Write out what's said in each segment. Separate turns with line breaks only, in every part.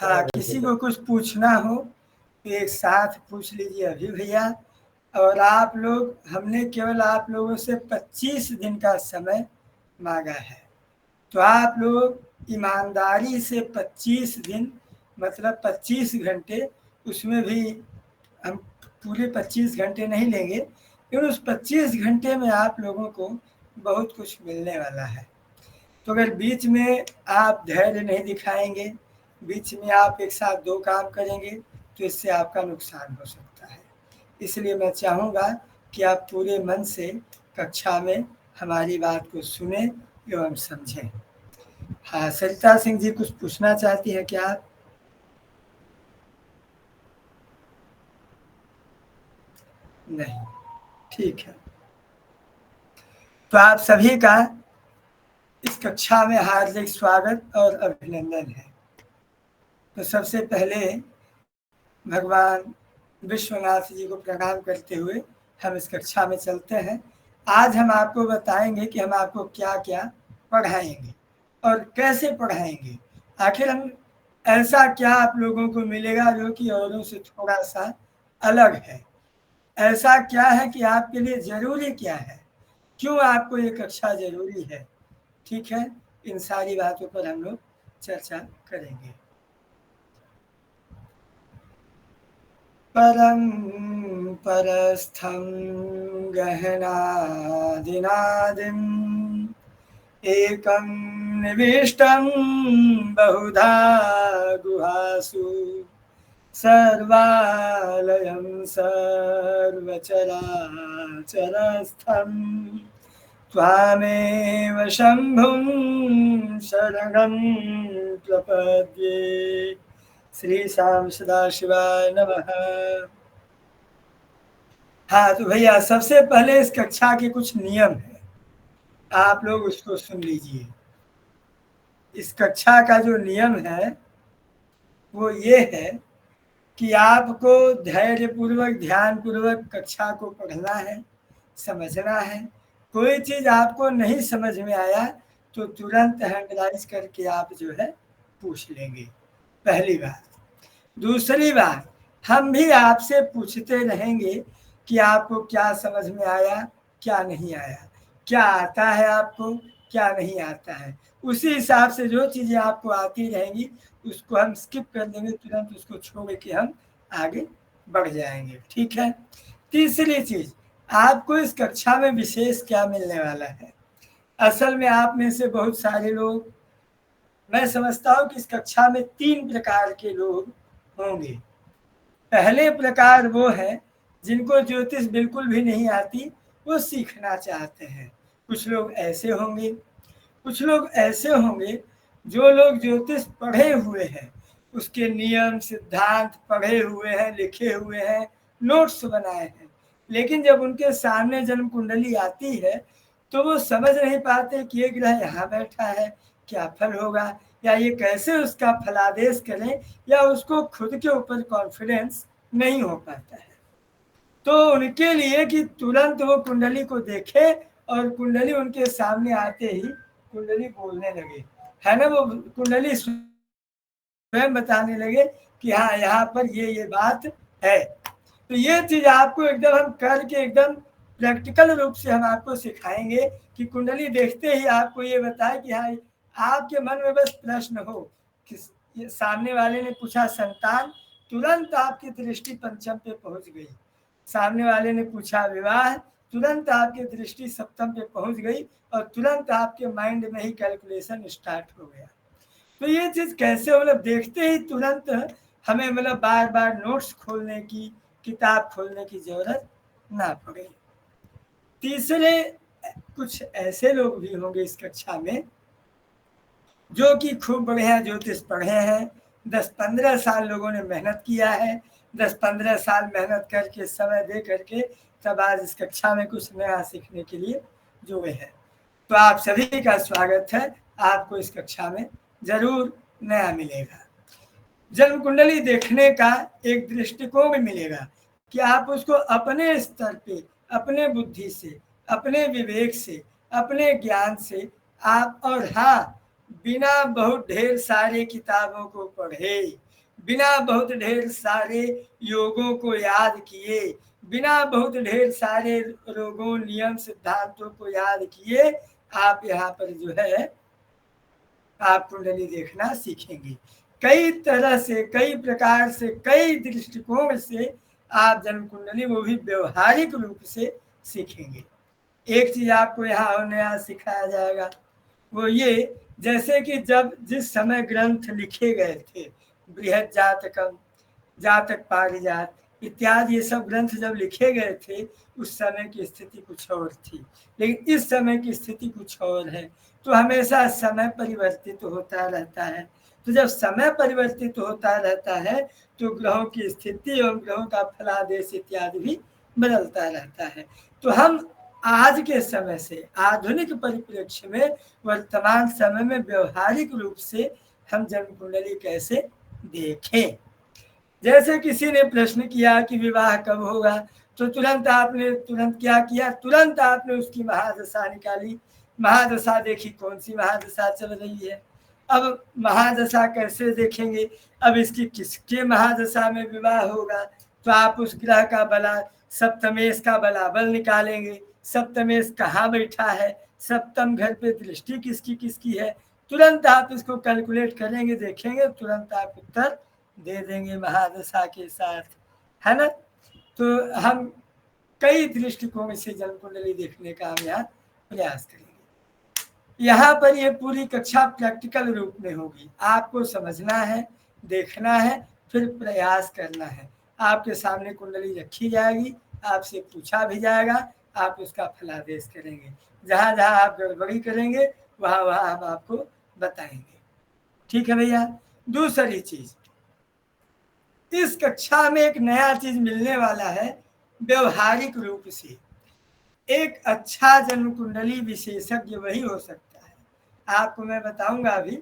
हाँ, किसी को कुछ पूछना हो तो एक साथ पूछ लीजिए अभी भैया। और आप लोग, हमने केवल आप लोगों से 25 दिन का समय मांगा है, तो आप लोग ईमानदारी से 25 दिन मतलब 25 घंटे, उसमें भी हम पूरे 25 घंटे नहीं लेंगे, लेकिन उस 25 घंटे में आप लोगों को बहुत कुछ मिलने वाला है। तो अगर बीच में आप धैर्य नहीं दिखाएंगे, बीच में आप एक साथ दो काम करेंगे, तो इससे आपका नुकसान हो सकता है। इसलिए मैं चाहूँगा कि आप पूरे मन से कक्षा में हमारी बात को सुने एवं समझें। हाँ, सरिता सिंह जी कुछ पूछना चाहती है क्या आप? नहीं, ठीक है। तो आप सभी का इस कक्षा में हार्दिक स्वागत और अभिनंदन है। तो सबसे पहले भगवान विश्वनाथ जी को प्रणाम करते हुए हम इस कक्षा में चलते हैं। आज हम आपको बताएंगे कि हम आपको क्या क्या पढ़ाएंगे और कैसे पढ़ाएंगे। आखिर हम ऐसा क्या आप लोगों को मिलेगा जो कि औरों से थोड़ा सा अलग है। ऐसा क्या है कि आपके लिए ज़रूरी क्या है, क्यों आपको ये कक्षा ज़रूरी है। ठीक है, इन सारी बातों पर हम लोग चर्चा करेंगे। परं परस्थं गहनादिनादिम् एकं निविष्टं बहुधा गुहासु सर्वालयं सर्वचराचरस्थं त्वामेव शम्भुं शरणं प्रपद्ये। श्री श्याम सदाशिवाय नमः। हाँ, तो भैया सबसे पहले इस कक्षा के कुछ नियम है, आप लोग उसको सुन लीजिए। इस कक्षा का जो नियम है वो ये है कि आपको धैर्यपूर्वक ध्यानपूर्वक कक्षा को पढ़ना है, समझना है। कोई चीज़ आपको नहीं समझ में आया तो तुरंत हैंड राइज करके आप जो है पूछ लेंगे, पहली बात। दूसरी बात, हम भी आपसे पूछते रहेंगे कि आपको क्या समझ में आया, क्या नहीं आया, क्या आता है आपको, क्या नहीं आता है। उसी हिसाब से जो चीज़ें आपको आती रहेंगी उसको हम स्किप कर देंगे, तुरंत उसको छोड़ के हम आगे बढ़ जाएंगे। ठीक है। तीसरी चीज़, आपको इस कक्षा में विशेष क्या मिलने वाला है। असल में आप में से बहुत सारे लोग, मैं समझता हूँ कि इस कक्षा में 3 प्रकार के लोग होंगे। पहले प्रकार वो है जिनको ज्योतिष बिल्कुल भी नहीं आती, वो सीखना चाहते हैं। कुछ लोग ऐसे होंगे, कुछ लोग ऐसे होंगे जो लोग ज्योतिष पढ़े हुए हैं, उसके नियम सिद्धांत पढ़े हुए हैं, लिखे हुए हैं, नोट्स बनाए हैं, लेकिन जब उनके सामने जन्म कुंडली आती है तो वो समझ नहीं पाते कि ये ग्रह यहाँ बैठा है, क्या फल होगा, या ये कैसे उसका फलादेश करें, या उसको खुद के ऊपर कॉन्फिडेंस नहीं हो पाता है। तो उनके लिए कि तुरंत वो कुंडली को देखे और कुंडली उनके सामने आते ही कुंडली बोलने लगे, है ना, वो कुंडली स्वयं बताने लगे कि हाँ यहाँ पर ये बात है। तो ये चीज आपको एकदम हम करके एकदम प्रैक्टिकल रूप से हम आपको सिखाएंगे कि कुंडली देखते ही आपको ये बताए कि हाँ, आपके मन में बस प्रश्न हो कि ये सामने वाले ने पूछा संतान, तुरंत आपकी दृष्टि पंचम पे पहुंच गई। सामने वाले ने पूछा विवाह, तुरंत आपकी दृष्टि सप्तम पे पहुंच गई और तुरंत आपके माइंड में ही कैलकुलेशन स्टार्ट हो गया। तो ये चीज कैसे, मतलब देखते ही तुरंत हमें मतलब बार बार नोट्स खोलने की, किताब खोलने की जरूरत ना पड़े। तीसरे, कुछ ऐसे लोग भी होंगे इस कक्षा में जो कि खूब बढ़िया ज्योतिष पढ़े हैं, 10-15 साल लोगों ने मेहनत किया है, 10-15 साल मेहनत करके समय दे करके तब आज इस कक्षा में कुछ नया सीखने के लिए जुड़े हैं। तो आप सभी का स्वागत है, आपको इस कक्षा में जरूर नया मिलेगा। जन्म कुंडली देखने का एक दृष्टिकोण मिलेगा कि आप उसको अपने स्तर पे, अपने बुद्धि से, अपने विवेक से, अपने ज्ञान से आप, और हाँ, बिना बहुत ढेर सारे किताबों को पढ़े, बिना बहुत ढेर सारे योगों को याद किए, बिना बहुत ढेर सारे रोगों नियम सिद्धांतों को याद किए आप यहाँ पर जो है आप कुंडली देखना सीखेंगे। कई तरह से, कई प्रकार से, कई दृष्टिकोण से आप जन्म कुंडली वो भी व्यवहारिक रूप से सीखेंगे। एक चीज आपको यहाँ और नया सिखाया जाएगा, वो ये जैसे कि जब जिस समय ग्रंथ लिखे गए थे, बृहद जातकम, जातक पारिजात इत्यादि ये सब ग्रंथ जब लिखे गए थे उस समय की स्थिति कुछ और थी, लेकिन इस समय की स्थिति कुछ और है। तो हमेशा समय परिवर्तित होता रहता है। तो जब समय परिवर्तित होता रहता है तो ग्रहों की स्थिति और ग्रहों का फलादेश इत्यादि भी बदलता रहता है। तो हम आज के समय से, आधुनिक परिप्रेक्ष्य में, वर्तमान समय में व्यवहारिक रूप से हम जन्म कुंडली कैसे देखें। जैसे किसी ने प्रश्न किया कि विवाह कब होगा, तो तुरंत क्या किया, तुरंत आपने उसकी महादशा निकाली, महादशा देखी, कौन सी महादशा चल रही है। अब महादशा कैसे देखेंगे, अब इसकी किसके महादशा में विवाह होगा, तो आप उस ग्रह का बला, सप्तमेश का बलाबल निकालेंगे, सप्तमेश कहाँ बैठा है, सप्तम घर पे दृष्टि किसकी किसकी है, तुरंत आप इसको कैलकुलेट करेंगे, देखेंगे, तुरंत आप उत्तर दे देंगे महादशा के साथ, है ना। तो हम कई दृष्टिकोण से जन्म कुंडली देखने का हम यहाँ प्रयास करेंगे। यहाँ पर ये पूरी कक्षा प्रैक्टिकल रूप में होगी, आपको समझना है, देखना है, फिर प्रयास करना है। आपके सामने कुंडली रखी जाएगी, आपसे पूछा भी जाएगा, आप उसका फलादेश करेंगे। जहाँ जहाँ आप गड़बड़ी करेंगे वहाँ वहाँ हम आपको बताएंगे। ठीक है भैया। दूसरी चीज, इस कक्षा में एक नया चीज मिलने वाला है, व्यवहारिक रूप से एक अच्छा जन्म कुंडली विशेषज्ञ वही हो सकता है। आपको मैं बताऊंगा, अभी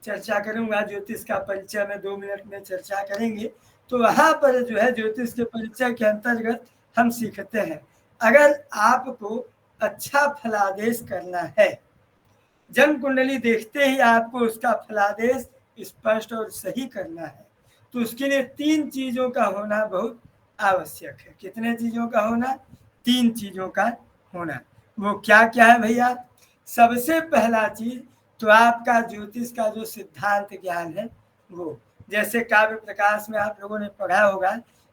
चर्चा करूंगा, ज्योतिष का परिचय में 2 मिनट में चर्चा करेंगे। तो वहां पर जो है ज्योतिष के परिचय के अंतर्गत हम सीखते हैं, अगर आपको अच्छा फलादेश करना है, जन्म कुंडली देखते ही आपको उसका फलादेश स्पष्ट और सही करना है, तो उसके लिए 3 चीजों का होना बहुत आवश्यक है। कितने चीजों का होना, 3 चीजों का होना। वो क्या क्या है भैया। सबसे पहला चीज तो आपका ज्योतिष का जो सिद्धांत ज्ञान है वो, जैसे काव्य प्रकाश में आप लोगों ने पढ़ा होगा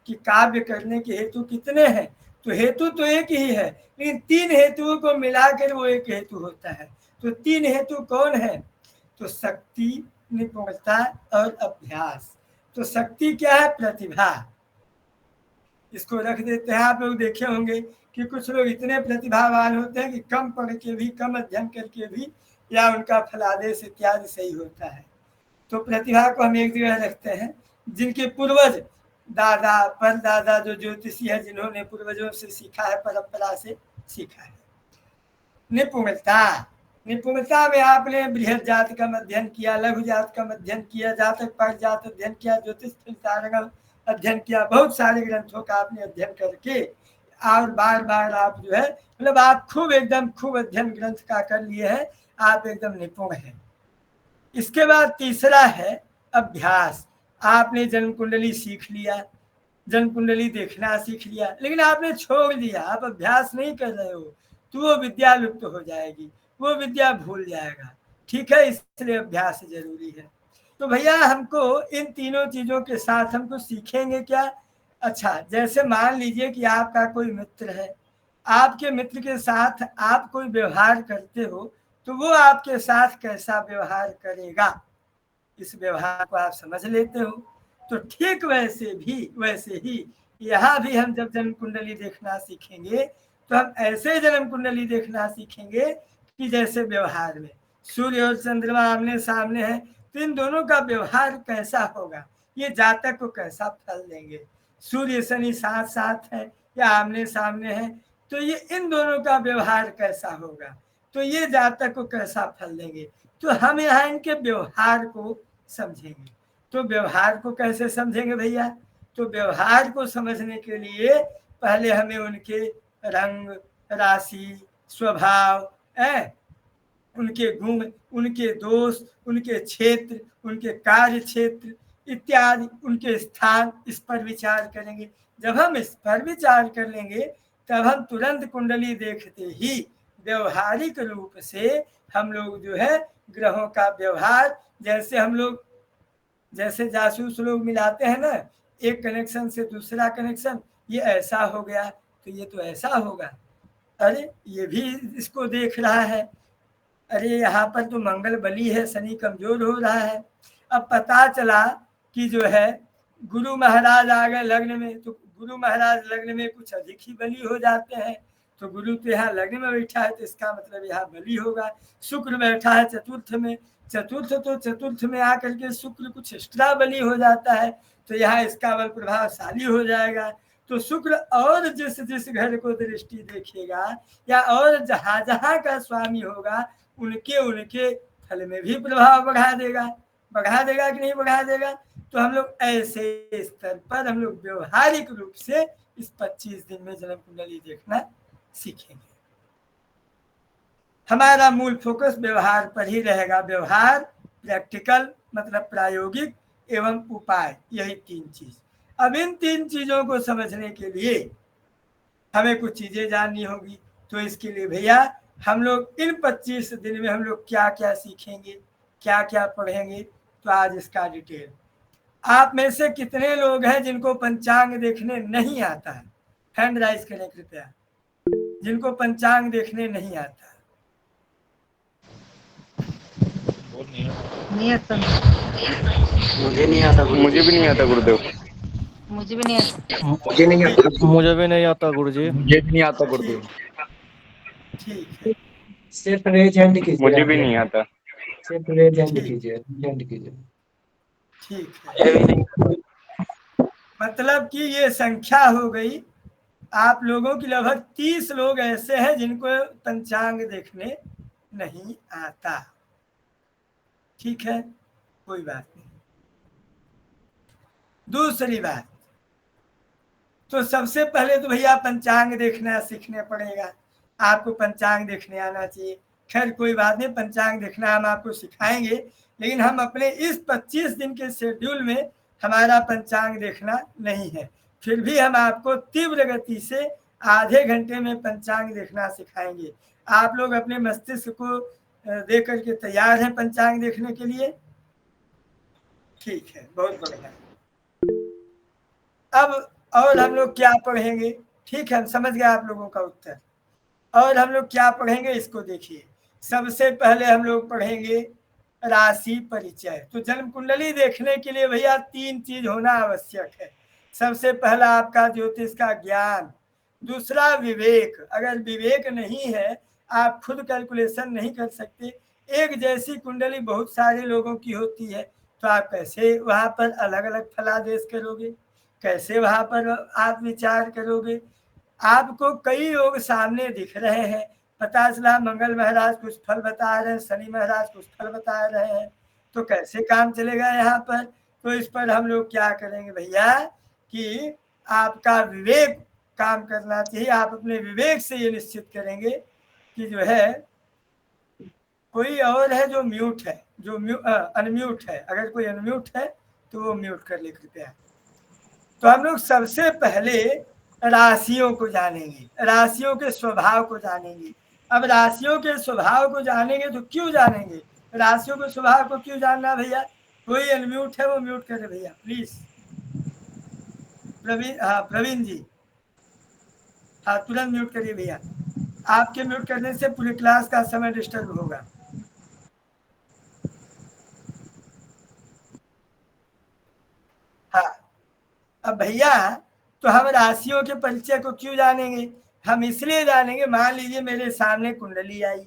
कि काव्य करने के हेतु कितने हैं, तो हेतु तो एक ही है, लेकिन 3 हेतुओं को मिलाकर वो एक हेतु होता है। तो 3 हेतु कौन है, तो शक्ति, निपुणता और अभ्यास। तो शक्ति क्या है, प्रतिभा, इसको रख देते हैं। आप लोग देखे होंगे कि कुछ लोग इतने प्रतिभावान होते हैं कि कम पढ़ के भी, कम अध्ययन करके भी या उनका फलादेश इत्यादि सही होता है। तो प्रतिभा को हम एक जगह रखते हैं। जिनके पूर्वज, दादा परदादा जो ज्योतिषी है, जिन्होंने पूर्वजों से सीखा है, परंपरा से सीखा है। निपुणता, निपुणता में आपने बृहद जात का अध्ययन किया, लघु जात का अध्ययन किया, जातक पारिजात अध्ययन किया, ज्योतिष अध्ययन किया, बहुत सारे ग्रंथों का आपने अध्ययन करके और बार बार आप जो है, मतलब आप खूब एकदम खूब अध्ययन ग्रंथ का कर लिए हैं, आप एकदम निपुण हैं। इसके बाद तीसरा है अभ्यास। आपने जन्म कुंडली सीख लिया, जन्म कुंडली देखना सीख लिया, लेकिन आपने छोड़ दिया, आप अभ्यास नहीं कर रहे हो, तो वो विद्या लुप्त हो जाएगी, वो विद्या भूल जाएगा। ठीक है, इसलिए अभ्यास जरूरी है। तो भैया हमको इन तीनों चीजों के साथ हमको सीखेंगे क्या। अच्छा, जैसे मान लीजिए कि आपका कोई मित्र है, आपके मित्र के साथ आप कोई व्यवहार करते हो, तो वो आपके साथ कैसा व्यवहार करेगा, इस व्यवहार को आप समझ लेते हो। तो ठीक वैसे ही यहाँ भी हम जब जन्म कुंडली देखना सीखेंगे तो हम ऐसे जन्म कुंडली देखना सीखेंगे कि जैसे व्यवहार में सूर्य और चंद्रमा आमने सामने है, तो इन दोनों का व्यवहार कैसा होगा, ये जातक को कैसा फल देंगे। सूर्य शनि साथ साथ है या आमने सामने है, तो ये इन दोनों का व्यवहार कैसा होगा, तो ये जातक को कैसा फल देंगे। तो हम यहाँ इनके व्यवहार को समझेंगे। तो व्यवहार को कैसे समझेंगे भैया, तो व्यवहार को समझने के लिए पहले हमें उनके रंग, राशि, स्वभाव, उनके गुण, उनके दोष, उनके क्षेत्र, उनके कार्य क्षेत्र, इत्यादि उनके स्थान, इस पर विचार करेंगे। जब हम इस पर विचार कर लेंगे तब हम तुरंत कुंडली देखते ही व्यवहारिक रूप से हम लोग जो है ग्रहों का व्यवहार, जैसे हम लोग जैसे जासूस लोग मिलाते हैं ना, एक कनेक्शन से दूसरा कनेक्शन, ये ऐसा हो गया तो ये तो ऐसा होगा, अरे ये भी इसको देख रहा है, अरे यहाँ पर तो मंगल बली है, शनि कमजोर हो रहा है। अब पता चला कि जो है गुरु महाराज आ गए लग्न में, तो गुरु महाराज लग्न में कुछ अधिक ही बली हो जाते हैं, तो गुरु तो यहाँ लग्न में बैठा है तो इसका मतलब यहाँ बली होगा। शुक्र बैठा है चतुर्थ में, चतुर्थ में आकर के शुक्र कुछ एक्स्ट्रा बली हो जाता है, तो यहाँ इसका बल प्रभावशाली हो जाएगा। तो शुक्र और जिस जिस घर को दृष्टि देखेगा या और जहां जहां का स्वामी होगा उनके उनके फल में भी प्रभाव बढ़ा देगा कि नहीं बढ़ा देगा। तो हम लोग ऐसे स्तर पर हम लोग व्यवहारिक रूप से इस 25 दिन में जन्म कुंडली देखना सीखेंगे। हमारा मूल फोकस व्यवहार पर ही रहेगा। व्यवहार, प्रैक्टिकल मतलब प्रायोगिक, एवं उपाय, यही 3 चीज। अब इन 3 चीजों को समझने के लिए हमें कुछ चीजें जाननी होगी। तो इसके लिए भैया हम लोग इन 25 दिन में हम लोग क्या क्या सीखेंगे, क्या क्या पढ़ेंगे, तो आज इसका डिटेल। आप में से कितने लोग हैं जिनको पंचांग देखने नहीं आता है? हैंड राइज करें कृपया, जिनको पंचांग देखने नहीं आता।
नहीं आता।
मुझे नहीं आता,
मुझे भी नहीं आता गुरुदेव।
मुझे भी नहीं आता।
मुझे नहीं आता,
मुझे भी नहीं आता गुरुजी।
मुझे भी नहीं आता गुरुदेव।
ठीक है,
सिर्फ रेज हैंड कीजिए,
मुझे भी नहीं आता।
सिर्फ रेज हैंड कीजिए, हैंड कीजिए।
ठीक है, मतलब कि ये संख्या हो गई आप लोगों की, लगभग 30 लोग ऐसे हैं जिनको पंचांग देखने नहीं आता। ठीक है, कोई बात नहीं। दूसरी बात, तो सबसे पहले तो भैया पंचांग देखना सीखने पड़ेगा। आपको पंचांग देखने आना चाहिए। खैर कोई बात नहीं, पंचांग देखना हम आपको सिखाएंगे, लेकिन हम अपने इस 25 दिन के शेड्यूल में हमारा पंचांग देखना नहीं है। फिर भी हम आपको तीव्र गति से आधे घंटे में पंचांग देखना सिखाएंगे। आप लोग अपने मस्तिष्क को दे करके तैयार हैं पंचांग देखने के लिए? ठीक है, बहुत बढ़िया। अब और हम लोग क्या पढ़ेंगे? ठीक है, हम समझ गए आप लोगों का उत्तर। और हम लोग क्या पढ़ेंगे इसको देखिए। सबसे पहले हम लोग पढ़ेंगे राशि परिचय। तो जन्म कुंडली देखने के लिए भैया 3 चीज होना आवश्यक है। सबसे पहला आपका ज्योतिष का ज्ञान, दूसरा विवेक। अगर विवेक नहीं है, आप खुद कैलकुलेशन नहीं कर सकते। एक जैसी कुंडली बहुत सारे लोगों की होती है, तो आप कैसे वहां पर अलग अलग फलादेश करोगे, कैसे वहां पर आप विचार करोगे? आपको कई लोग सामने दिख रहे हैं, पता चला मंगल महाराज कुछ फल बता रहे हैं, शनि महाराज कुछ फल बता रहे हैं, तो कैसे काम चलेगा यहाँ पर? तो इस पर हम लोग क्या करेंगे भैया कि आपका विवेक काम करना चाहिए। आप अपने विवेक से ये निश्चित करेंगे कि जो है कोई और है जो म्यूट है, जो अनम्यूट है। अगर कोई अनम्यूट है तो वो म्यूट कर ले कृपया। तो हम लोग सबसे पहले राशियों को जानेंगे, राशियों के स्वभाव को जानेंगे। अब राशियों के स्वभाव को जानेंगे तो क्यों जानेंगे? राशियों के स्वभाव को क्यों जानना भैया? कोई अनम्यूट है वो म्यूट करे भैया प्लीज। प्रवीण, हाँ प्रवीण जी, हाँ तुरंत म्यूट करिए भैया। आपके म्यूट करने से पूरी क्लास का समय डिस्टर्ब होगा। हाँ, अब भैया तो हम राशियों के परिचय को क्यों जानेंगे? हम इसलिए जानेंगे, मान लीजिए मेरे सामने कुंडली आई,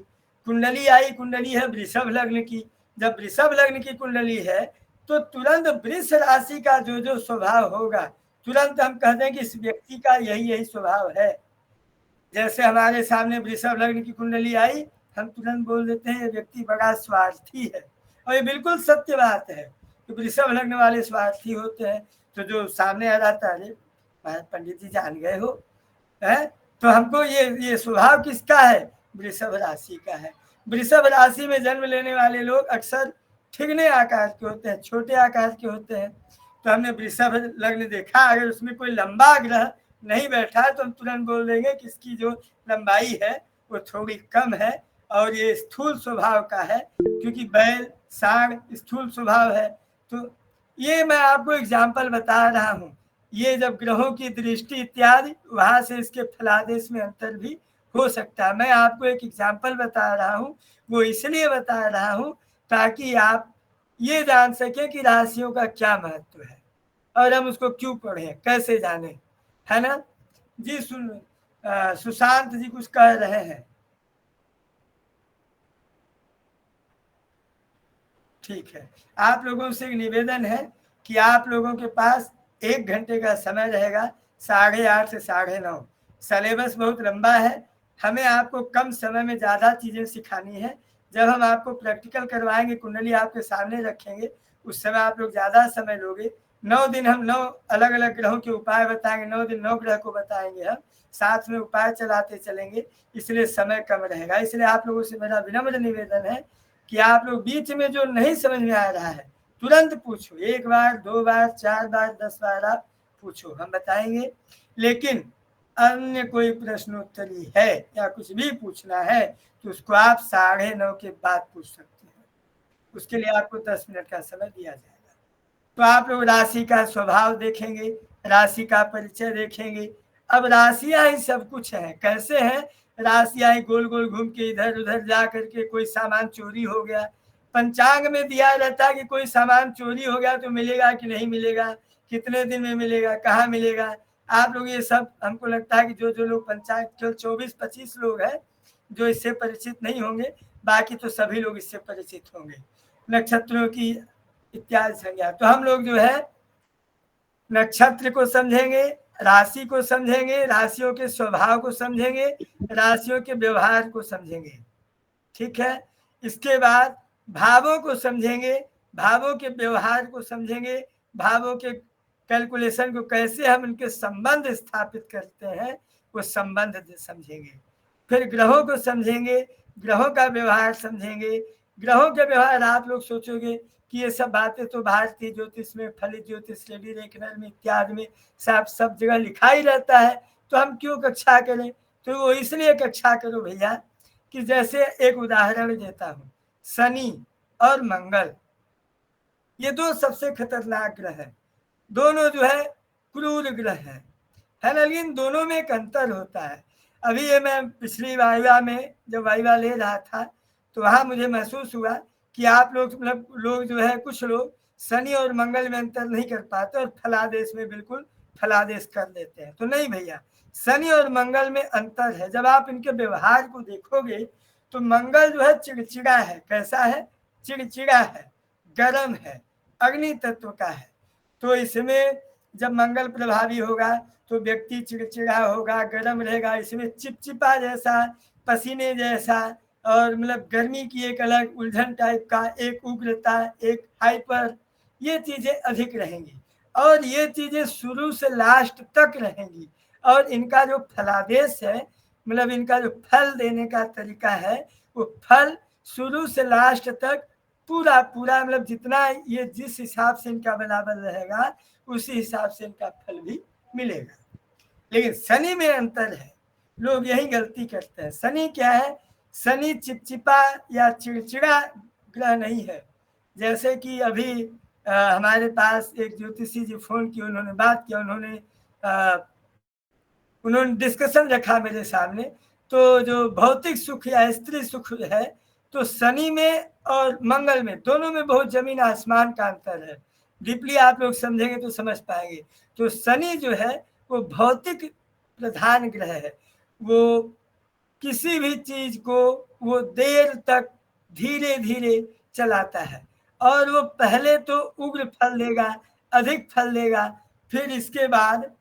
कुंडली है वृषभ लग्न की। जब वृषभ लग्न की कुंडली है तो तुरंत वृष राशि का जो जो स्वभाव होगा, तुरंत हम कहते हैं कि इस व्यक्ति का यही यही स्वभाव है। जैसे हमारे सामने वृषभ लग्न की कुंडली आई, हम तुरंत बोल देते हैं ये व्यक्ति बड़ा स्वार्थी है। और ये बिल्कुल सत्य बात है कि वृषभ लग्न वाले स्वार्थी होते हैं। तो जो सामने आ जाता है, अरे पंडित जी जान गए हो है, तो हमको ये स्वभाव किसका है? वृषभ राशि का है। वृषभ राशि में जन्म लेने वाले लोग अक्सर ठिगने आकार के होते हैं, छोटे आकार के होते हैं। तो हमने वृषभ लग्न देखा, अगर उसमें कोई लंबा ग्रह नहीं बैठा है तो हम तुरंत बोल देंगे कि इसकी जो लंबाई है वो थोड़ी कम है और ये स्थूल स्वभाव का है, क्योंकि बैल सांड स्थूल स्वभाव है। तो ये मैं आपको एग्जाम्पल बता रहा हूँ। ये जब ग्रहों की दृष्टि इत्यादि, वहां से इसके फलादेश में अंतर भी हो सकता है। मैं आपको एक एग्जाम्पल बता रहा हूँ, वो इसलिए बता रहा हूँ ताकि आप ये जान सके कि राशियों का क्या महत्व है और हम उसको क्यों पढ़ें, कैसे जाने, है ना जी। सुशांत जी कुछ कह रहे हैं। ठीक है, आप लोगों से एक निवेदन है कि आप लोगों के पास 1 घंटे का समय रहेगा, 8:30 से 9:30। सिलेबस बहुत लंबा है, हमें आपको कम समय में ज़्यादा चीज़ें सिखानी है। जब हम आपको प्रैक्टिकल करवाएंगे, कुंडली आपके सामने रखेंगे, उस समय आप लोग ज़्यादा समय लोगे। 9 दिन हम 9 अलग अलग ग्रहों के उपाय बताएंगे, 9 दिन 9 ग्रह को बताएंगे, हम साथ में उपाय चलाते चलेंगे, इसलिए समय कम रहेगा। इसलिए आप लोगों से मेरा विनम्र निवेदन है कि आप लोग बीच में जो नहीं समझ में आ रहा है तुरंत पूछो, 1 बार 2 बार 4 बार 10 बार आप पूछो, हम बताएंगे। लेकिन अन्य कोई प्रश्नोत्तरी है या कुछ भी पूछना है तो उसको आप 9:30 के बाद पूछ सकते हैं, उसके लिए आपको 10 मिनट का समय दिया जाएगा। तो आप लोग राशि का स्वभाव देखेंगे, राशि का परिचय देखेंगे। अब राशियां ही सब कुछ है। कैसे हैं राशियां ही? गोल गोल घूम के इधर उधर जा करके कोई सामान चोरी हो गया, पंचांग में दिया रहता है कि कोई सामान चोरी हो गया तो मिलेगा कि नहीं मिलेगा, कितने दिन में मिलेगा, कहाँ मिलेगा। आप लोग ये सब, हमको लगता है कि जो जो लोग पंचांग, केवल 24-25 लोग हैं जो इससे परिचित नहीं होंगे, बाकी तो सभी लोग इससे परिचित होंगे, नक्षत्रों की इत्यादि संज्ञा। तो हम लोग जो है नक्षत्र को समझेंगे, राशि को समझेंगे, राशियों के स्वभाव को समझेंगे, राशियों के व्यवहार को समझेंगे, ठीक है। इसके बाद भावों को समझेंगे, भावों के व्यवहार को समझेंगे, भावों के कैलकुलेशन को, कैसे हम उनके संबंध स्थापित करते हैं वो संबंध समझेंगे। फिर ग्रहों को समझेंगे, ग्रहों का व्यवहार समझेंगे। ग्रहों के व्यवहार आप लोग सोचोगे कि ये सब बातें तो भारतीय ज्योतिष में, फलित ज्योतिष, रेडी रेकनर में इत्यादि में सब जगह लिखा ही रहता है, तो हम क्यों कक्षा करें? तो वो इसलिए कक्षा करो भैया कि जैसे एक उदाहरण देता हूँ, शनि और मंगल ये 2 सबसे खतरनाक ग्रह है। दोनों जो है क्रूर ग्रह है ना, लेकिन दोनों में एक अंतर होता है। अभी ये मैं पिछली वाइवा में जब वाइवा ले रहा था तो वहाँ मुझे महसूस हुआ कि आप लोग, मतलब लोग जो है, कुछ लोग शनि और मंगल में अंतर नहीं कर पाते और फलादेश में बिल्कुल फलादेश कर लेते हैं। तो नहीं भैया, शनि और मंगल में अंतर है। जब आप इनके व्यवहार को देखोगे तो मंगल जो है चिड़चिड़ा है। कैसा है? चिड़चिड़ा है, गर्म है, अग्नि तत्व का है। तो इसमें जब मंगल प्रभावी होगा तो व्यक्ति चिड़चिड़ा होगा, गर्म रहेगा, इसमें चिपचिपा जैसा, पसीने जैसा, और मतलब गर्मी की एक अलग उलझन टाइप का, एक उग्रता, एक हाइपर, ये चीजें अधिक रहेंगी और ये चीजें शुरू से लास्ट तक रहेंगी। और इनका जो फलादेश है, मतलब इनका जो फल देने का तरीका है, वो फल शुरू से लास्ट तक पूरा पूरा, मतलब जितना ये जिस हिसाब से इनका बराबर रहेगा उसी हिसाब से इनका फल भी मिलेगा। लेकिन शनि में अंतर है, लोग यही गलती करते हैं। शनि क्या है? शनि चिपचिपा या चिड़चिड़ा ग्रह नहीं है। जैसे कि अभी हमारे पास एक ज्योतिषी जी फोन की, उन्होंने बात किया, उन्होंने डिस्कशन रखा मेरे सामने। तो जो भौतिक सुख या स्त्री सुख है, तो शनि में और मंगल में, दोनों में बहुत जमीन आसमान का अंतर है। डीपली आप लोग समझेंगे तो समझ पाएंगे। तो शनि जो है वो भौतिक प्रधान ग्रह है। वो किसी भी चीज को वो देर तक धीरे धीरे चलाता है और वो पहले तो उग्र फल देगा, अधिक फल देगा, फिर इसके बाद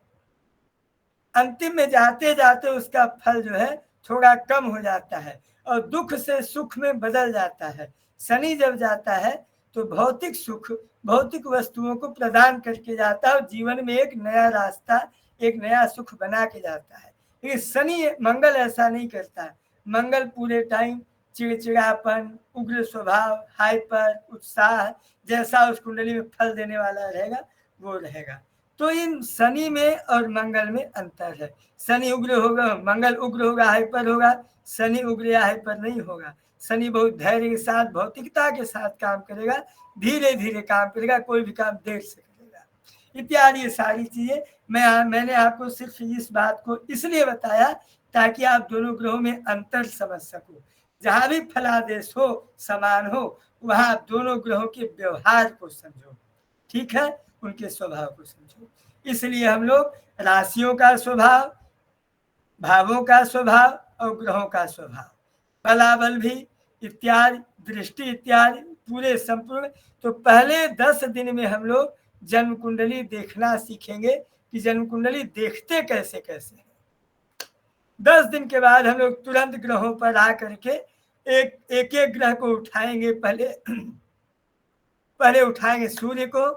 अंतिम में जाते जाते उसका फल जो है थोड़ा कम हो जाता है और दुख से सुख में बदल जाता है। शनि जब जाता है तो भौतिक सुख, भौतिक वस्तुओं को प्रदान करके जाता है और जीवन में एक नया रास्ता, एक नया सुख बना के जाता है। लेकिन शनि, मंगल ऐसा नहीं करता। मंगल पूरे टाइम चिड़चिड़ापन, उग्र स्वभाव, हाइपर, उत्साह, जैसा उस कुंडली में फल देने वाला रहेगा वो रहेगा। तो इन शनि में और मंगल में अंतर है। शनि उग्र होगा, मंगल उग्र होगा, हाइपर होगा। शनि उग्र या हाइपर नहीं होगा। शनि बहुत धैर्य के साथ, भौतिकता के साथ काम करेगा, धीरे धीरे काम करेगा, कोई भी काम देर से करेगा इत्यादि। ये सारी चीजें मैंने आपको सिर्फ इस बात को इसलिए बताया ताकि आप दोनों ग्रहों में अंतर समझ सको। जहां भी फलादेश हो, समान हो, वहां आप दोनों ग्रहों के व्यवहार को समझो, ठीक है, उनके स्वभाव को समझो। इसलिए हम लोग राशियों का स्वभाव, भावों का स्वभाव और ग्रहों का स्वभाव, बलाबल भी इत्यादि, दृष्टि इत्यादि पूरे संपूर्ण। तो पहले 10 दिन में हम लोग जन्म कुंडली देखना सीखेंगे कि जन्म कुंडली देखते कैसे कैसे है। 10 दिन के बाद हम लोग तुरंत ग्रहों पर आ करके एक एक ग्रह को उठाएंगे। पहले उठाएंगे सूर्य को,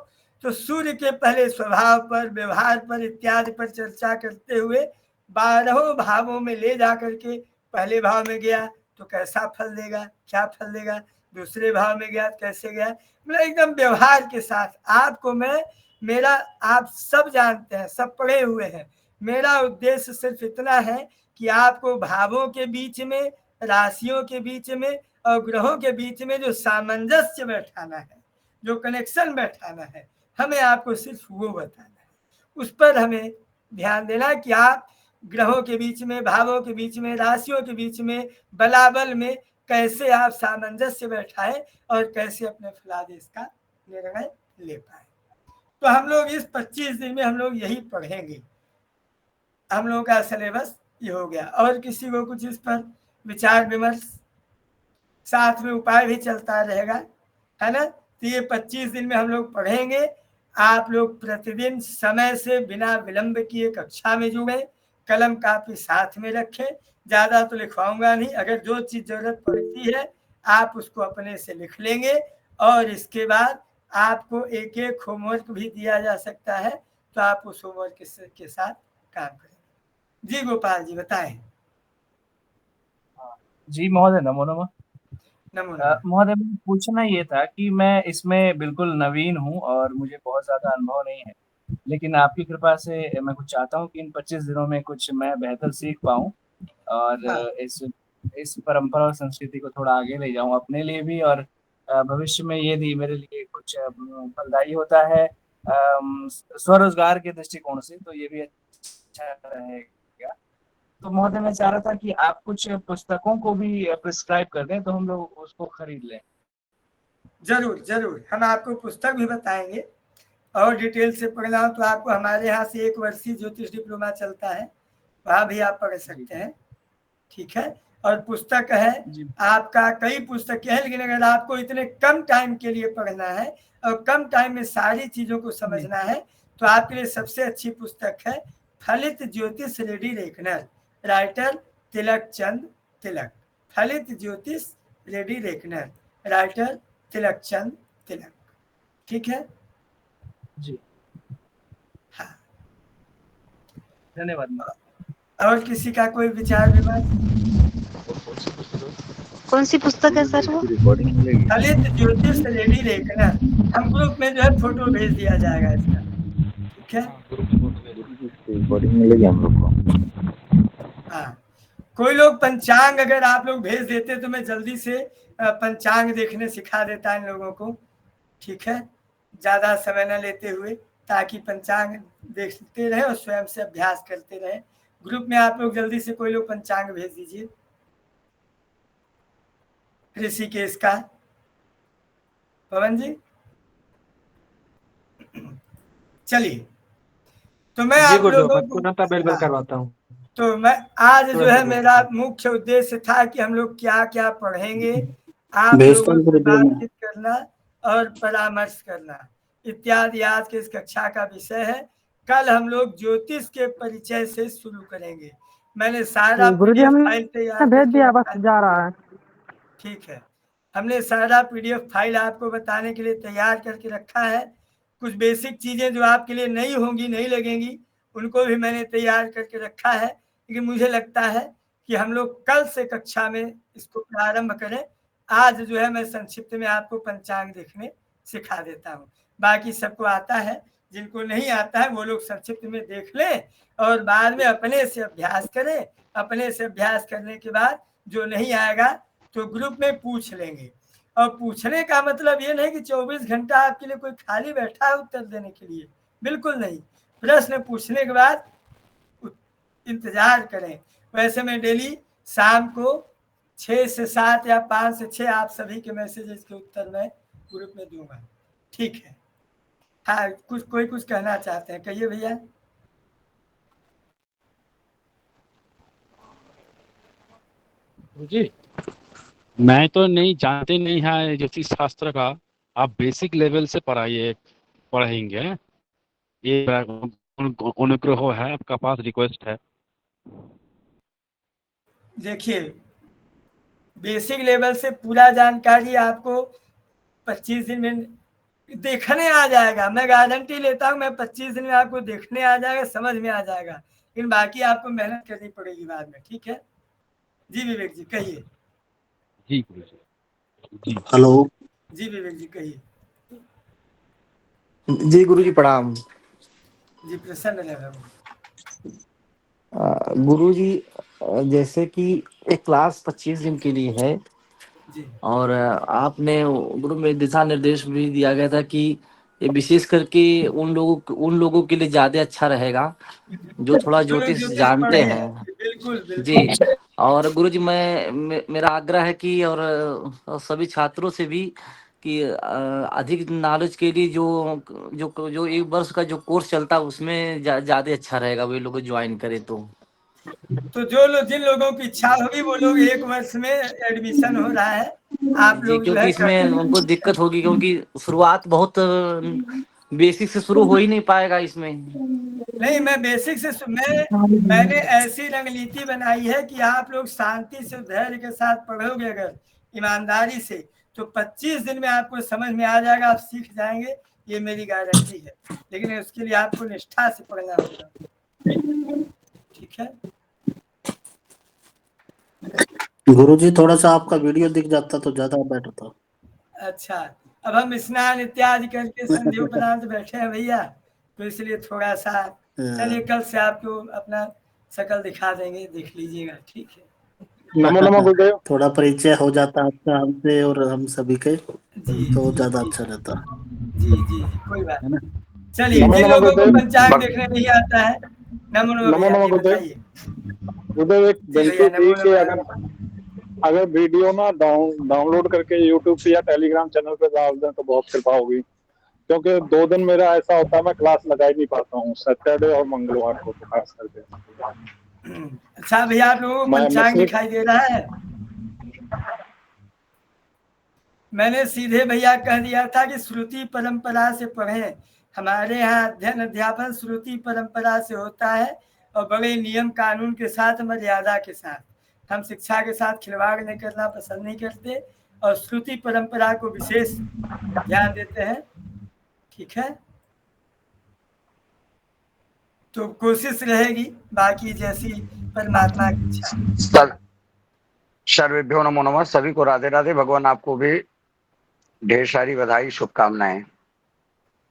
तो सूर्य के पहले स्वभाव पर, व्यवहार पर इत्यादि पर चर्चा करते हुए 12 भावों में ले जा करके, पहले भाव में गया तो कैसा फल देगा, क्या फल देगा, दूसरे भाव में गया कैसे गया, मतलब एकदम व्यवहार के साथ। आपको मेरा आप सब जानते हैं, सब पढ़े हुए हैं, मेरा उद्देश्य सिर्फ इतना है कि आपको भावों के बीच में, राशियों के बीच में और ग्रहों के बीच में जो सामंजस्य बैठाना है, जो कनेक्शन बैठाना है, हमें आपको सिर्फ वो बताना है। उस पर हमें ध्यान देना कि आप ग्रहों के बीच में, भावों के बीच में, राशियों के बीच में, बलाबल में कैसे आप सामंजस्य बैठाएं और कैसे अपने फलादेश का निर्णय ले पाए। तो हम लोग इस 25 दिन में हम लोग यही पढ़ेंगे। हम लोगों का सिलेबस ये हो गया। और किसी को कुछ इस पर विचार विमर्श, साथ में उपाय भी चलता रहेगा, है ना। तो ये 25 दिन में हम लोग पढ़ेंगे। आप लोग प्रतिदिन समय से बिना विलंब किए कक्षा में जुड़े, कलम कापी साथ में रखें। ज़्यादा तो लिखवाऊंगा नहीं, अगर जो चीज़ जरूरत पड़ती है आप उसको अपने से लिख लेंगे। और इसके बाद आपको एक एक होमवर्क भी दिया जा सकता है, तो आप उस होमवर्क के साथ काम करेंगे। जी गोपाल जी बताएं।
जी महोदय, नमो नमः।
नमो नमः।
महोदय, मुझे पूछना ये था कि मैं इसमें बिल्कुल नवीन हूँ और मुझे बहुत ज़्यादा अनुभव नहीं है, लेकिन आपकी कृपा से मैं कुछ चाहता हूँ कि इन 25 दिनों में कुछ मैं बेहतर सीख पाऊँ और
हाँ।
इस परंपरा और संस्कृति को थोड़ा आगे ले जाऊँ अपने लिए भी, और भविष्य में ये भी मेरे लिए कुछ फलदायी होता है स्वरोजगार के दृष्टिकोण से, तो ये भी अच्छा रहेगा। तो महोदय, मैं चाह रहा था कि आप कुछ पुस्तकों को भी प्रिस्क्राइब कर दें तो हम लोग उसको खरीद लें।
जरूर जरूर, हम आपको पुस्तक भी बताएंगे। और डिटेल से पढ़ना हो तो आपको हमारे यहाँ से 1 वर्षीय ज्योतिष डिप्लोमा चलता है, वहाँ भी आप पढ़ सकते हैं, ठीक है। और पुस्तक है आपका, कई पुस्तकें हैं, लेकिन अगर आपको इतने कम टाइम के लिए पढ़ना है और कम टाइम में सारी चीज़ों को समझना है, तो आपके लिए सबसे अच्छी पुस्तक है फलित ज्योतिष रेड्डी रेखनर, राइटर तिलक चंद तिलक। फलित ज्योतिष रेड्डी रेखनर, राइटर तिलक चंद तिलक, ठीक है
जी।
हाँ।
धन्यवाद।
और किसी का कोई विचार विमर्श?
कौन सी पुस्तक है सर वो?
फलित ज्योतिष रेड्डी रेखनर। हम ग्रुप में जो है फोटो भेज दिया जाएगा इसका, ठीक है। हाँ, कोई लोग पंचांग अगर आप लोग भेज देते तो मैं जल्दी से पंचांग देखने सिखा देता इन लोगों को, ठीक है, ज़्यादा समय न लेते हुए, ताकि पंचांग देखते रहे और स्वयं से अभ्यास करते रहे। ग्रुप में आप लोग जल्दी से कोई लोग पंचांग भेज दीजिए। ऋषिकेश का पवन जी, चलिए। तो मैं आप लोगों को
करवाता हूँ।
तो मैं आज जो है मेरा मुख्य उद्देश्य था कि हम लोग क्या क्या पढ़ेंगे, आप लोगों से बातचीत करना और परामर्श करना इत्यादि आज के इस कक्षा का विषय है। कल हम लोग ज्योतिष के परिचय से शुरू करेंगे। मैंने सारा पीडीएफ फाइल तैयार
भेज दिया, बस जा रहा है।
ठीक है, हमने सारा पीडीएफ फाइल आपको बताने के लिए तैयार करके रखा है। कुछ बेसिक चीज़ें जो आपके लिए नहीं होंगी, नहीं लगेंगी, उनको भी मैंने तैयार करके रखा है। लेकिन मुझे लगता है कि हम लोग कल से कक्षा में इसको प्रारंभ करें। आज जो है मैं संक्षिप्त में आपको पंचांग देखने सिखा देता हूँ। बाकी सबको आता है, जिनको नहीं आता है वो लोग संक्षिप्त में देख लें और बाद में अपने से अभ्यास करें। अपने से अभ्यास करने के बाद जो नहीं आएगा तो ग्रुप में पूछ लेंगे। और पूछने का मतलब ये नहीं कि 24 घंटा आपके लिए कोई खाली बैठा है उत्तर देने के लिए, बिल्कुल नहीं। प्रश्न पूछने के बाद इंतजार करें। वैसे मैं डेली शाम को 6 से 7 या 5 से 6 आप सभी के मैसेजेस के उत्तर मैं ग्रुप में दूंगा, ठीक है। हाँ, कोई कुछ कहना चाहते हैं, कहिए भैया।
जी मैं तो नहीं जानते नहीं है ज्योतिष शास्त्र का, आप बेसिक लेवल से पढ़ाएंगे, ये अनुग्रह है, आपका पास रिक्वेस्ट है।
देखिए, बेसिक लेवल से पूरा जानकारी आपको 25 दिन में देखने आ जाएगा। मैं गारंटी लेता हूँ, मैं 25 दिन में आपको देखने आ जाएगा, समझ में आ जाएगा। लेकिन बाकी आपको मेहनत करनी पड़ेगी बाद में, ठीक है जी। विवेक जी कहिए।
जी गुरु जी।
हेलो
जी विवेक जी कहिए।
जी गुरु जी प्रणाम।
जी प्रसन्न रहे।
गुरु जी जैसे कि एक क्लास 25 दिन के लिए है
जी।
और आपने गुरु में दिशा निर्देश भी दिया गया था कि ये विशेष करके उन लोगों के लिए ज्यादा अच्छा रहेगा जो थोड़ा ज्योतिष जानते हैं।
बिल्कुल बिल्कुल
जी। और गुरु जी मेरा आग्रह है कि और सभी छात्रों से भी कि अधिक नॉलेज के लिए जो 1 वर्ष का जो कोर्स चलता है उसमें ज्यादा अच्छा रहेगा, वे लोग ज्वाइन करें तो
जिन लोगों की इच्छा होगी वो लोग 1 वर्ष में एडमिशन हो रहा है, आप
जी,
लोग जो
क्योंकि
है
इसमें उनको दिक्कत होगी क्योंकि शुरुआत बहुत बेसिक से शुरू हो ही नहीं पाएगा इसमें।
नहीं, मैं बेसिक से मैंने ऐसी रणनीति बनाई है कि आप लोग शांति से धैर्य के साथ पढ़ोगे अगर ईमानदारी से तो 25 दिन में आपको समझ में आ जाएगा, आप सीख जाएंगे, ये मेरी गारंटी है। लेकिन उसके लिए आपको निष्ठा से पढ़ना होगा, ठीक है।
गुरुजी थोड़ा सा आपका वीडियो दिख जाता तो ज्यादा बेटर था।
अच्छा, अब हम स्नान इत्यादि करके संध्योपरांत बैठे हैं भैया, तो इसलिए थोड़ा सा चलिए कल से आपको अपना शकल दिखा देंगे, देख लीजिएगा, ठीक है।
नमो नमो गुरुदेव। थोड़ा परिचय हो जाता आपका हमसे और हम सभी के
जी
तो
जी,
ज्यादा अच्छा रहता।
जी जी जी, कोई बात नहीं। चलिए, जिन लोगों को पंचांग देखने नहीं आता है, नमो नमो भैया जी बताइए।
गुरुदेव एक
जी
विनती
भैया, नमो
थी कि
नमो।
अगर वीडियो ना डाउनलोड करके यूट्यूब से या टेलीग्राम चैनल पे डाल दें तो बहुत कृपा होगी, क्योंकि 2 दिन मेरा ऐसा होता है मैं क्लास लगा ही नहीं पाता हूँ, सैटरडे और मंगलवार को तो खास करके।
अच्छा भैया, आप लोगों को पंचांग दिखाई दे रहा है? मैंने सीधे भैया कह दिया था कि श्रुति परंपरा से पढ़ें। हमारे यहाँ अध्ययन अध्यापन श्रुति परंपरा से होता है और बड़े नियम कानून के साथ, मर्यादा के साथ। हम शिक्षा के साथ खिलवाड़ नहीं करना पसंद नहीं करते और श्रुति परंपरा को विशेष ध्यान देते हैं, ठीक है। तो कोशिश रहेगी, बाकी जैसी परमात्मा की इच्छा।
सर्वेभ्यो नमो नमः। सभी को राधे राधे। भगवान आपको भी ढेर सारी बधाई, शुभकामनाएं।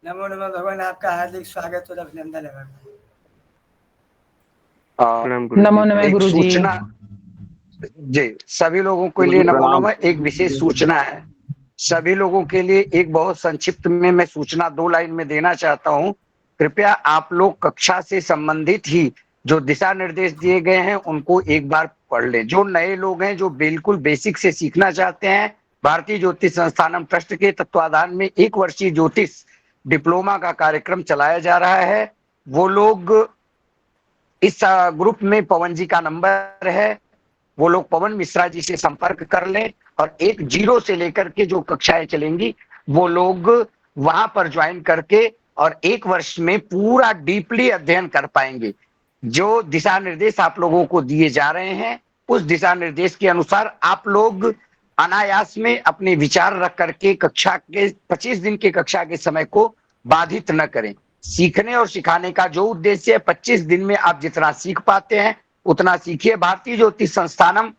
नमो नमः भगवान, आपका हार्दिक स्वागत और अभिनंदन है
भगवान।
नमो नमः
गुरु जी। सभी लोगों के लिए नमो नमः। एक विशेष सूचना है सभी लोगों के लिए, एक बहुत संक्षिप्त में मैं सूचना 2 लाइन में देना चाहता हूं। कृपया आप लोग कक्षा से संबंधित ही जो दिशा निर्देश दिए गए हैं उनको एक बार पढ़ लें। जो नए लोग हैं, जो बिल्कुल बेसिक से सीखना चाहते हैं, भारतीय ज्योतिष संस्थानम ट्रस्ट के तत्वाधान में 1 वर्षीय ज्योतिष डिप्लोमा का कार्यक्रम चलाया जा रहा है। वो लोग इस ग्रुप में पवन जी का नंबर है, वो लोग पवन मिश्रा जी से संपर्क कर लें और 0 से लेकर के जो कक्षाएं चलेंगी वो लोग वहां पर ज्वाइन करके और 1 वर्ष में पूरा डीपली अध्ययन कर पाएंगे। जो दिशा निर्देश आप लोगों को दिए जा रहे हैं उस दिशा निर्देश के अनुसार आप लोग अनायास में अपने विचार रख करके कक्षा के 25 दिन के कक्षा के समय को बाधित न करें। सीखने और सिखाने का जो उद्देश्य है, 25 दिन में आप जितना सीख पाते हैं उतना सीखिए। भारतीय ज्योतिष संस्थानम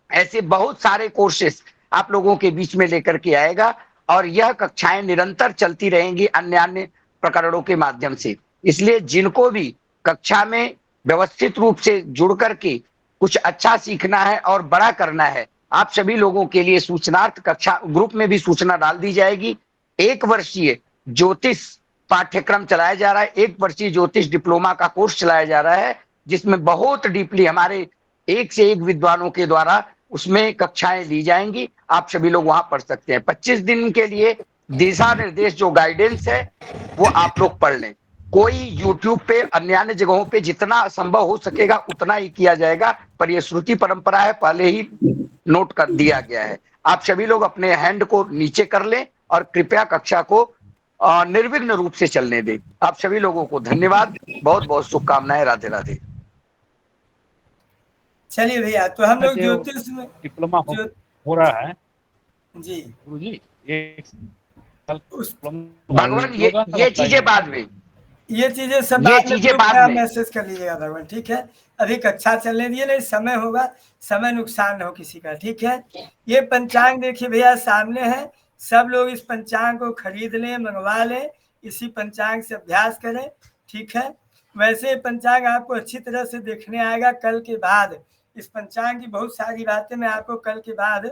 ऐसे बहुत सारे कोर्सेस आप लोगों के बीच में लेकर के आएगा और यह कक्षाएं निरंतर चलती रहेंगी अन्य अन्य प्रकरणों के माध्यम से। इसलिए जिनको भी कक्षा में व्यवस्थित रूप से जुड़ करके कुछ अच्छा सीखना है और बड़ा करना है, आप सभी लोगों के लिए सूचनार्थ कक्षा ग्रुप में भी सूचना डाल दी जाएगी। 1 वर्षीय ज्योतिष पाठ्यक्रम चलाया जा रहा है, 1 वर्षीय ज्योतिष डिप्लोमा का कोर्स चलाया जा रहा है, जिसमें बहुत डीपली हमारे एक से एक विद्वानों के द्वारा उसमें कक्षाएं ली जाएंगी। आप सभी लोग वहां पढ़ सकते हैं। 25 दिन के लिए दिशा निर्देश जो गाइडेंस है वो आप लोग पढ़ लें। कोई YouTube पे अन्य जगहों पे जितना संभव हो सकेगा उतना ही किया जाएगा, पर यह श्रुति परंपरा है, पहले ही नोट कर दिया गया है। आप सभी लोग अपने हैंड को नीचे कर लें और कृपया कक्षा को निर्विघ्न रूप से चलने दें। आप सभी लोगों को धन्यवाद, बहुत बहुत शुभकामनाएं। राधे राधे।
चलिए भैया, तो हम लोग ज्योतिष में
डिप्लोमा हो रहा है
जी
गुरुजी। एक साल
भगवान ये चीजें बाद में,
ये चीजें सब
ये चीजें बाद में
मैसेज कर लीजिएगा भगवान, ठीक है। अभी कक्षा चलने दिए, नहीं समय होगा, समय नुकसान हो किसी का, ठीक है। ये पंचांग देखिए भैया सामने है, सब लोग इस पंचांग को खरीद लें, मंगवा लें, इसी पंचांग से अभ्यास करें, ठीक है। वैसे पंचांग आपको अच्छी तरह से देखने आएगा कल के बाद। इस पंचांग की बहुत सारी बातें मैं आपको कल के बाद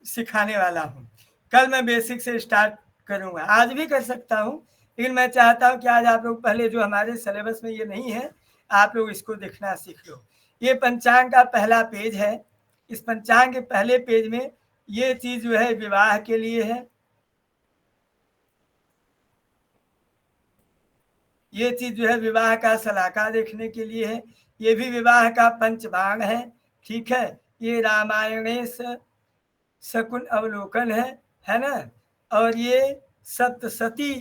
सिखाने वाला हूँ। कल मैं बेसिक से स्टार्ट करूँगा, आज भी कर सकता हूँ, लेकिन मैं चाहता हूँ कि आज आप लोग पहले, जो हमारे सिलेबस में ये नहीं है, आप लोग इसको देखना सीख लो। ये पंचांग का पहला पेज है। इस पंचांग के पहले पेज में ये चीज जो है विवाह के लिए है, ये चीज जो है विवाह का सलाका देखने के लिए है। ये भी विवाह का पंचभाग है, ठीक है। ये रामायणे शकुन अवलोकन है ना। और ये सप्तशती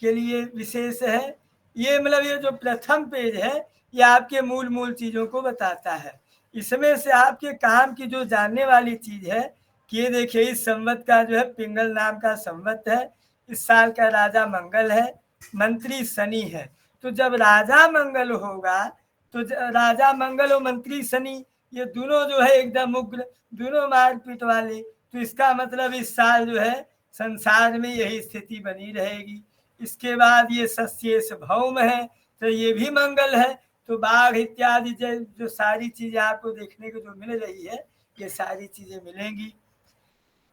के लिए विशेष है। ये मतलब ये जो प्रथम पेज है ये आपके मूल चीजों को बताता है। इसमें से आपके काम की जो जानने वाली चीज है कि ये देखिए, इस संवत का जो है पिंगल नाम का संवत है। इस साल का राजा मंगल है, मंत्री शनि है। तो जब राजा मंगल होगा तो राजा मंगल और मंत्री शनि ये दोनों जो है एकदम उग्र, दोनों मारपीट वाले। तो इसका मतलब इस साल जो है संसार में यही स्थिति बनी रहेगी। इसके बाद ये सस्येश भौम है, तो ये भी मंगल है। तो बाघ इत्यादि जो सारी चीजें आपको देखने को जो मिल रही है, ये सारी चीजें मिलेंगी।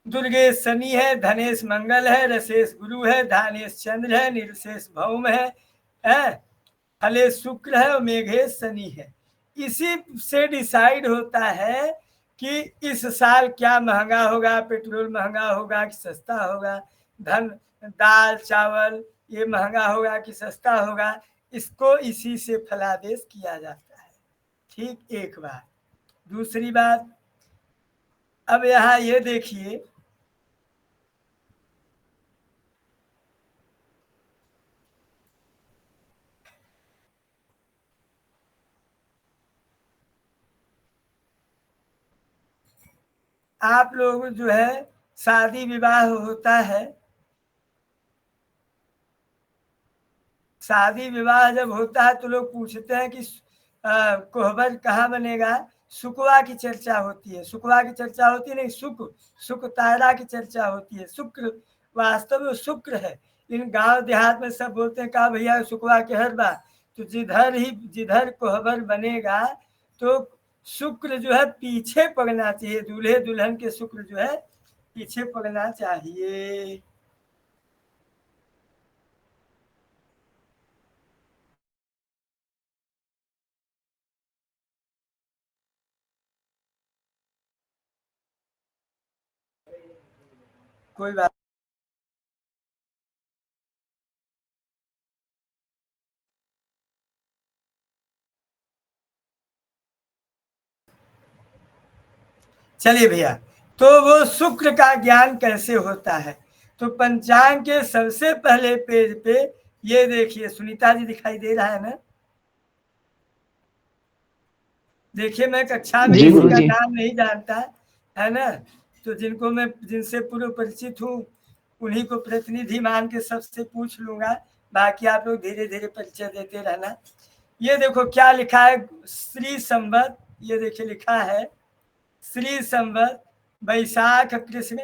दुर्गेश शनि है, धनेश मंगल है, रसेश गुरु है, धानेश चंद्र है, निर्शेष भौम है, फलेश शुक्र है और मेघेश शनि है। इसी से डिसाइड होता है कि इस साल क्या महंगा होगा, पेट्रोल महंगा होगा कि सस्ता होगा, दाल चावल ये महंगा होगा कि सस्ता होगा। इसको इसी से फलादेश किया जाता है, ठीक। एक बात। दूसरी बात, अब यहाँ ये देखिए, आप लोग जो है शादी विवाह होता है, शादी विवाह जब होता है तो लोग पूछते हैं कि कोहबर कहाँ बनेगा। सुकवा की चर्चा होती है, सुकवा की चर्चा होती है, नहीं सुक तारा की चर्चा होती है। शुक्र वास्तव में शुक्र है, इन गांव देहात में सब बोलते हैं कहा भैया सुकवा के हर बार। तो जिधर कोहबर बनेगा तो शुक्र जो है पीछे पड़ना चाहिए, दूल्हे दुल्हन के शुक्र जो है पीछे पड़ना चाहिए। कोई बात चलिए भैया, तो वो शुक्र का ज्ञान कैसे होता है। तो पंचांग के सबसे पहले पेज पे ये देखिए, सुनीता जी दिखाई दे रहा है ना। देखिए मैं कक्षा में किसी का नाम नहीं जानता है ना, तो जिनसे पूर्व परिचित हूँ उन्हीं को प्रतिनिधि मान के सबसे पूछ लूंगा, बाकी आप लोग धीरे धीरे परिचय देते रहना। ये देखो क्या लिखा है, श्री संवत, ये देखिए लिखा है श्री संवत वैशाख कृष्ण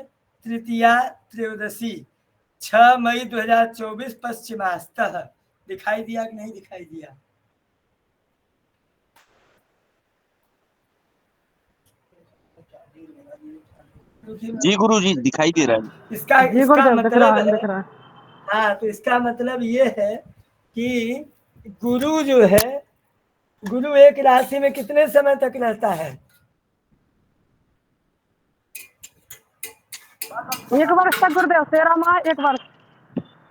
तृतीया त्रयोदशी 6 मई 2024 पश्चिमास्तः। दिखाई दिया कि नहीं दिखाई दिया?
जी गुरु जी दिखाई दे रहा है।
इसका मतलब है, हाँ, तो इसका मतलब ये है कि गुरु जो है, गुरु एक राशि में कितने समय तक रहता है?
1 वर्ष तक गुरुदेव, 13 माह 1 वर्ष।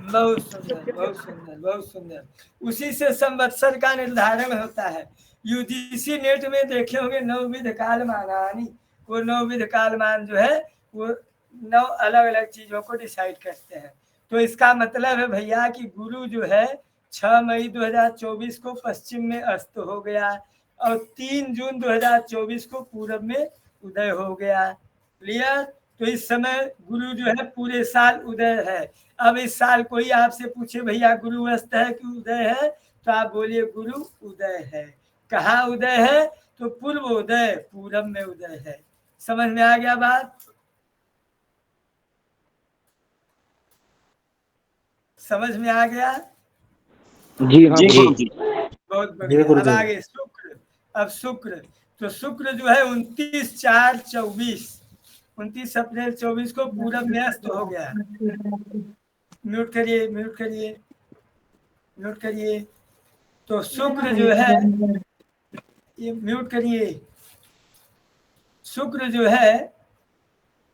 बहुत सुंदर, बहुत सुंदर, बहुत सुंदर। उसी से संवत्सर का निर्धारण होता है। यूजीसी नेट में देखे होंगे नवविध कालमानानि, वो नवविध कालमान जो है वो 9 अलग अलग चीजों को डिसाइड करते हैं। तो इसका मतलब है भैया कि गुरु जो है 6 मई 2024 को पश्चिम में अस्त हो गया और 3 जून 2024 को पूरब में उदय हो गया। क्लियर? तो इस समय गुरु जो है पूरे साल उदय है। अब इस साल कोई आपसे पूछे भैया गुरु अस्त है कि उदय है, तो आप बोलिए गुरु उदय है। कहाँ उदय है? तो पूर्व उदय, पूरब में उदय है। समझ में आ गया बात? समझ में आ गया?
जी हाँ जी।
बहुत बढ़िया। अब आगे शुक्र। अब शुक्र, तो शुक्र जो है 29/4/24, 29 अप्रैल 24 को पूरब में अस्त हो गया। म्यूट करिए, म्यूट करिए, म्यूट करिए। तो शुक्र जो है, ये म्यूट करिए। शुक्र जो है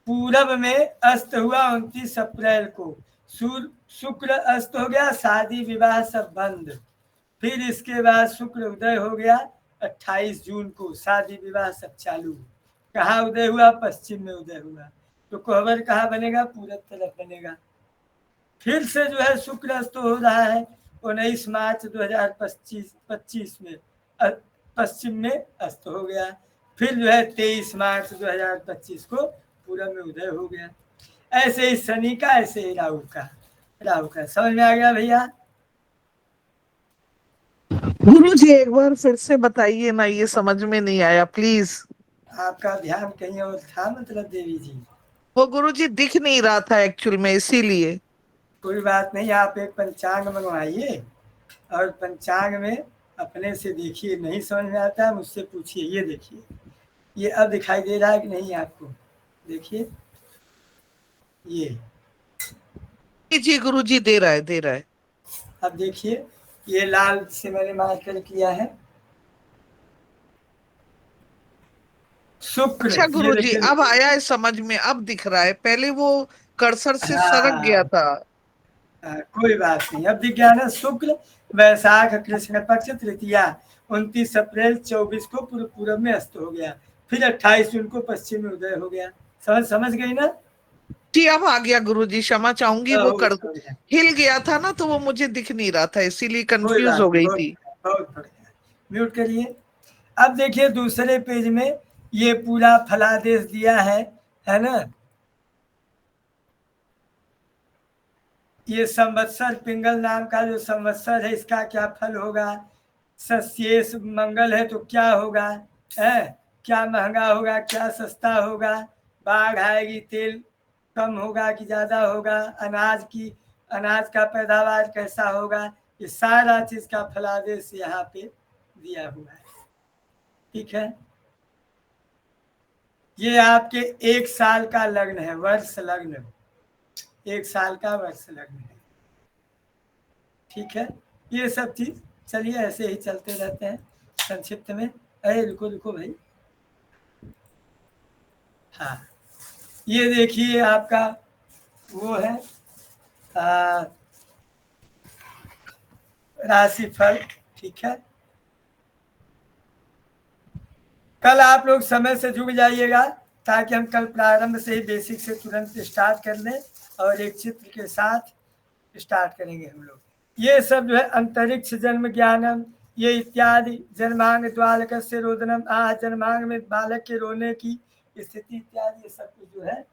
पूरब में अस्त हुआ 29 अप्रैल को। शुक्र अस्त हो गया, शादी विवाह सब बंद। फिर इसके बाद शुक्र उदय हो गया 28 जून को, शादी विवाह सब चालू। कहाँ उदय हुआ? पश्चिम में उदय हुआ। तो कोहबर कहाँ बनेगा? पूरब तरफ बनेगा। फिर से जो है शुक्र अस्त हो रहा है 19 मार्च 2025 में पश्चिम में अस्त हो गया। फिर जो है 23 मार्च 2025 को पूरब में उदय हो गया। ऐसे ही शनि का, ऐसे ही राहु का। राहु का समझ में आ गया भैया?
गुरु जी एक बार फिर से बताइए ना, ये समझ में नहीं आया प्लीज।
आपका ध्यान कहीं और था मतलब देवी जी?
वो गुरु जी दिख नहीं रहा था एक्चुअल में, इसीलिए।
कोई बात नहीं, आप एक पंचांग मंगवाइए और पंचांग में अपने से देखिए। नहीं समझ में आता है मुझसे पूछिए। ये देखिए, ये अब दिखाई दे रहा है कि नहीं आपको? देखिए ये
जी गुरु जी दे रहा है, दे रहा है।
अब देखिए, ये लाल से मैंने मार्कर किया है शुक्र।
अच्छा गुरु जी अब आया है समझ में, अब दिख रहा है, पहले वो कर्सर से सरक गया था।
कोई बात नहीं, अब दिख गया ना। शुक्र वैशाख कृष्ण पक्ष तृतीया 29 अप्रैल 24 को पूरब में अस्त हो गया। फिर 28 जून को पश्चिम में उदय हो गया। समझ गई ना
जी? अब आ गया गुरु जी, क्षमा चाहूंगी। वो हिल गया था ना, तो वो मुझे दिख नहीं रहा था, इसीलिए कंफ्यूज हो गई थी।
बहुत बढ़िया, म्यूट करिए। अब देखिए दूसरे पेज में ये पूरा फलादेश दिया है ना। ये संवत्सर पिंगल नाम का जो संवत्सर है, इसका क्या फल होगा? सस्येश मंगल है तो क्या होगा? क्या महंगा होगा, क्या सस्ता होगा? बाढ़ आएगी, तेल कम होगा कि ज्यादा होगा? अनाज का पैदावार कैसा होगा? ये सारा चीज का फलादेश यहाँ पे दिया हुआ है। ठीक है, ये आपके 1 साल का लग्न है, वर्ष लग्न, 1 साल का वर्ष लग्न है। ठीक है, ये सब चीज चलिए ऐसे ही चलते रहते हैं संक्षिप्त में। अरे रुको भाई, हाँ ये देखिए आपका वो है राशिफल। ठीक है, कल आप लोग समय से जुड़ जाइएगा ताकि हम कल प्रारंभ से ही बेसिक से तुरंत स्टार्ट कर लें और एक चित्र के साथ स्टार्ट करेंगे हम लोग। ये सब जो है अंतरिक्ष जन्म ज्ञानम, ये इत्यादि, जन्मांग द्वालक से रोदनम, जन्मांग में बालक के रोने की स्थिति इत्यादि, ये सब कुछ जो है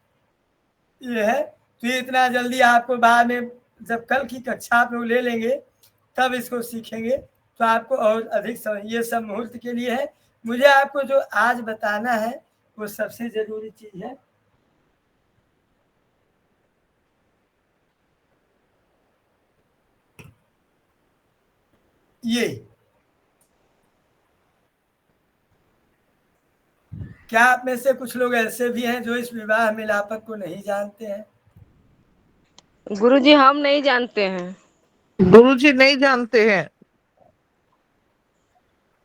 ये है। तो ये इतना जल्दी आपको बाद में जब कल की कक्षा आप लोग ले लेंगे तब इसको सीखेंगे तो आपको और अधिक समझ, ये सब मुहूर्त के लिए है। मुझे आपको जो आज बताना है वो सबसे जरूरी चीज है। ये क्या आप में से कुछ लोग ऐसे भी हैं जो इस विवाह मिलापक को नहीं जानते हैं?
गुरुजी हम नहीं जानते हैं।
गुरुजी नहीं जानते हैं।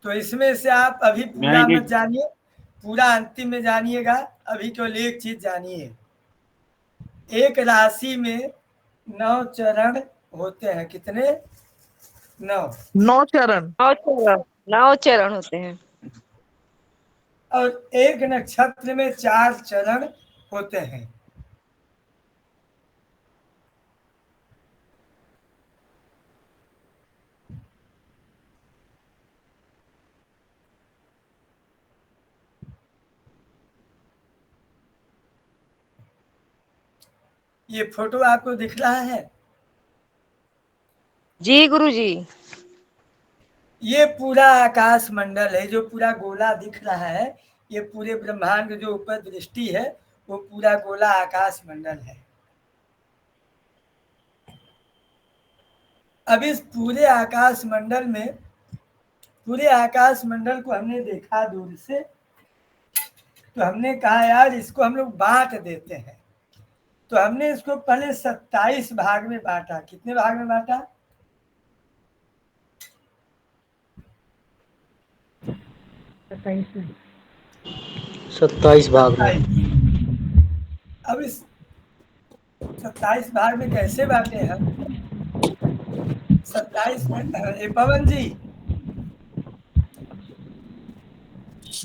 तो इसमें से आप अभी पूरा
नहीं
मत जानिए, पूरा अंतिम में जानिएगा। अभी केवल एक चीज जानिए, एक राशि में 9 चरण होते हैं। कितने?
9 चरण।
9 चरण होते हैं।
और एक नक्षत्र में 4 चरण होते हैं। ये फोटो आपको दिख रहा है?
जी गुरुजी।
ये पूरा आकाश मंडल है, जो पूरा गोला दिख रहा है, ये पूरे ब्रह्मांड जो ऊपर दृष्टि है वो पूरा गोला आकाश मंडल है। अब इस पूरे आकाश मंडल में, पूरे आकाश मंडल को हमने देखा दूर से, तो हमने कहा यार इसको हम लोग बांट देते हैं। तो हमने इसको पहले 27 भाग में बांटा। कितने भाग में बांटा?
27 भाग में।
अब इस 27 भाग में कैसे बांटे हम? 27 में पवन जी।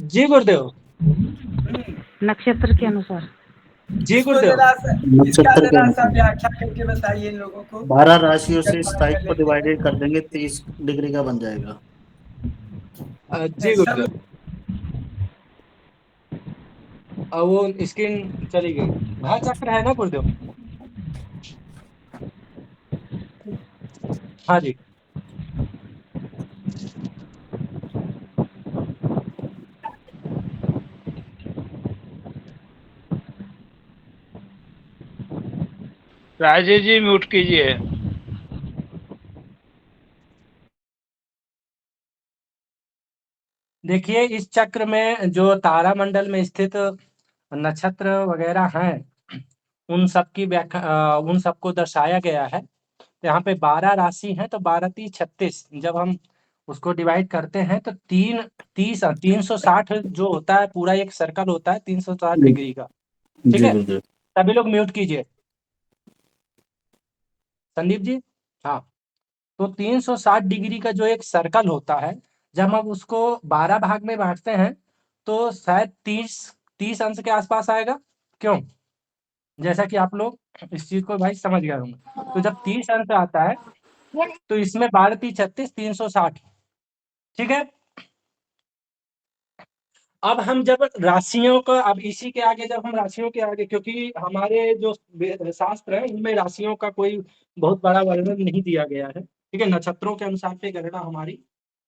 जी गुरुदेव।
नक्षत्र के अनुसार।
जी
इसको
गुरुदेव।
इसका
नक्षत्र के
जरा सा
अनुसार
व्याख्या करके बताइए इन लोगों को।
12 राशियों से 27 को डिवाइडेड कर देंगे, 30 डिग्री का बन जाएगा।
जी गुरुदेव। वो स्क्रीन चली गई। भा चक्र है ना गुरुदेव? हाँ जी।
राजेश जी म्यूट कीजिए।
देखिए इस चक्र में जो तारा मंडल में स्थित नक्षत्र वगैरह हैं, उन सब की व्याख्या, उन सबको दर्शाया गया है। यहाँ पे 12 राशि है, तो 12 3 36 जब हम उसको डिवाइड करते हैं तो 360 जो होता है, पूरा एक सर्कल होता है 360 डिग्री का। ठीक है, सभी लोग म्यूट कीजिए। संदीप जी। हाँ, तो 360 डिग्री का जो एक सर्कल होता है, जब हम उसको 12 भाग में बांटते हैं तो शायद 30 अंश के आसपास आएगा। क्यों? जैसा कि आप लोग इस चीज को भाई समझ गए होंगे। तो जब 30 अंश आता है तो इसमें 12 3 36 360। ठीक है, अब हम जब राशियों का, अब इसी के आगे जब हम राशियों के आगे, क्योंकि हमारे जो शास्त्र है उनमें राशियों का कोई बहुत बड़ा वर्णन नहीं दिया गया है। ठीक है, नक्षत्रों के अनुसार से गणना हमारी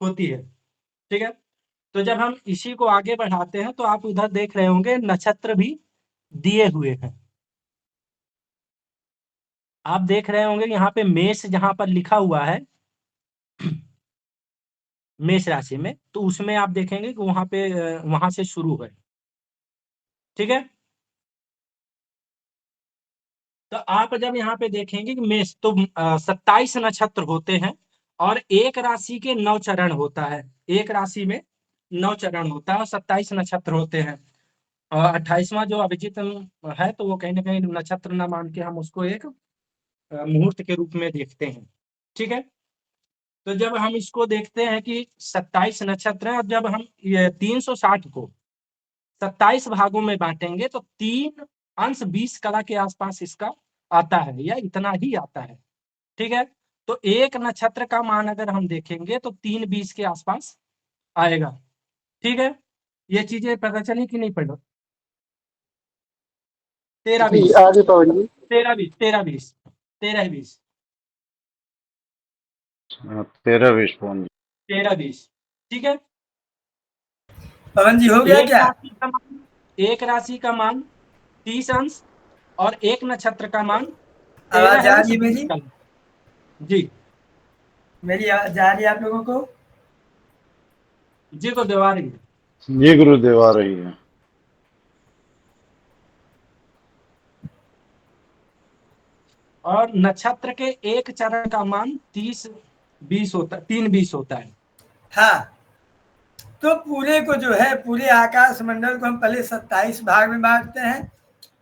होती है। ठीक है, तो जब हम इसी को आगे बढ़ाते हैं तो आप उधर देख रहे होंगे नक्षत्र भी दिए हुए हैं। आप देख रहे होंगे यहाँ पे मेष जहां पर लिखा हुआ है मेष राशि में, तो उसमें आप देखेंगे कि वहां पे वहां से शुरू है। ठीक है, तो आप जब यहाँ पे देखेंगे कि मेष, तो 27 नक्षत्र होते हैं और एक राशि के 9 चरण होता है। एक राशि में 9 चरण होता है और 27 नक्षत्र होते हैं। और 28वां जो अभिजीत है, तो वो कहीं ना कहीं नक्षत्र न मान के हम उसको एक मुहूर्त के रूप में देखते हैं। ठीक है, तो जब हम इसको देखते हैं कि 27 नक्षत्र है, और जब हम 360 को 27 भागों में बांटेंगे तो 3 अंश 20 कला के आसपास इसका आता है, या इतना ही आता है। ठीक है, तो एक नक्षत्र का मान अगर हम देखेंगे तो 3-20 के आसपास आएगा। ठीक है, ये चीजें पता चली कि नहीं? पढ़ो 13-20
आगे पवन जी।
13-20 13-20
13-20 पवन जी।
13, 20। ठीक है,
पवन जी हो गया क्या?
एक राशि का मान 30 अंश और एक नक्षत्र का मान 13
आवाज आ
है।
रही है मेरी?
जी
मेरी आवाज आ रही है आप लोगों को?
जी गुरुदेव आ रही है।
जी गुरुदेव आ रही है।
और नक्षत्र के एक चरण का मान 30-20 होता है, 3-20 होता है।
हाँ, तो पूरे को जो है, पूरे आकाश मंडल को हम पहले 27 भाग में बांटते हैं,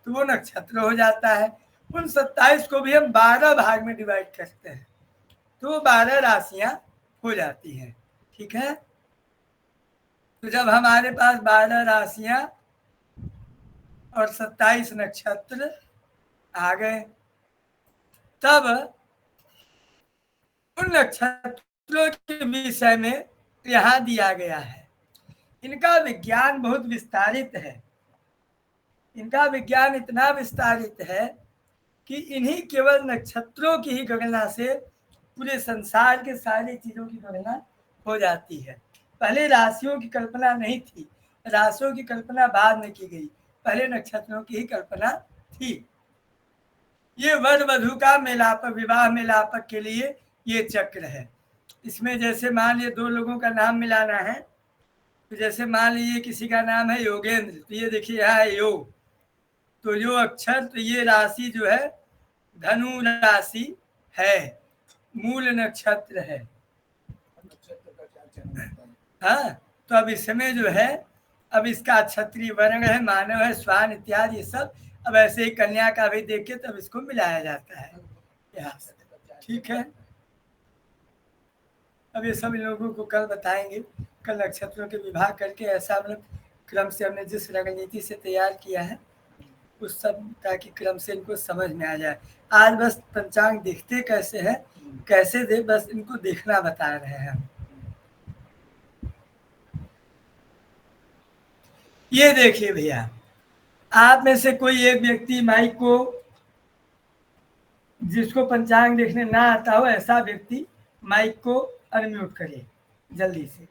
तो वो नक्षत्र हो जाता है। उन 27 को भी हम 12 भाग में डिवाइड करते हैं, तो 12 राशियां हो जाती हैं। ठीक है, तो जब हमारे पास 12 राशियां और 27 नक्षत्र आ गए, तब उन नक्षत्रों के विषय में यहाँ दिया गया है। इनका विज्ञान बहुत विस्तारित है। इनका विज्ञान इतना विस्तारित है कि इन्हीं केवल नक्षत्रों की ही गणना से पूरे संसार के सारी चीजों की गणना हो जाती है। पहले राशियों की कल्पना नहीं थी, राशियों की कल्पना बाद में की गई, पहले नक्षत्रों की ही कल्पना थी। ये वर वधु का मेलापक, विवाह मेलापक के लिए ये चक्र है। इसमें जैसे मान लीजिए दो लोगों का नाम मिलाना है, तो जैसे मान लीजिए किसी का नाम है योगेंद्र, तो ये देखिए यहाँ है योग, तो यो अक्षर, तो ये राशि जो है धनु राशि है, मूल नक्षत्र है। हाँ, तो अब इसमें जो है, अब इसका क्षत्रिय वर्ण है, मानव है, स्वान इत्यादि ये सब। अब ऐसे ही कन्या का भी देख के तब इसको मिलाया जाता है यहाँ से। ठीक है, अब ये सब इन लोगों को कल बताएंगे। कल नक्षत्रों के विभाग करके ऐसा मतलब क्रम से हमने जिस रणनीति से तैयार किया है उस सब, ताकि क्रम से इनको समझ में आ जाए। आज बस पंचांग देखते कैसे है, कैसे दे, बस इनको देखना बता रहे हैं हम। ये देखिए भैया, आप में से कोई एक व्यक्ति माइक को, जिसको पंचांग देखने ना आता हो, ऐसा व्यक्ति माइक को अनम्यूट करे जल्दी से।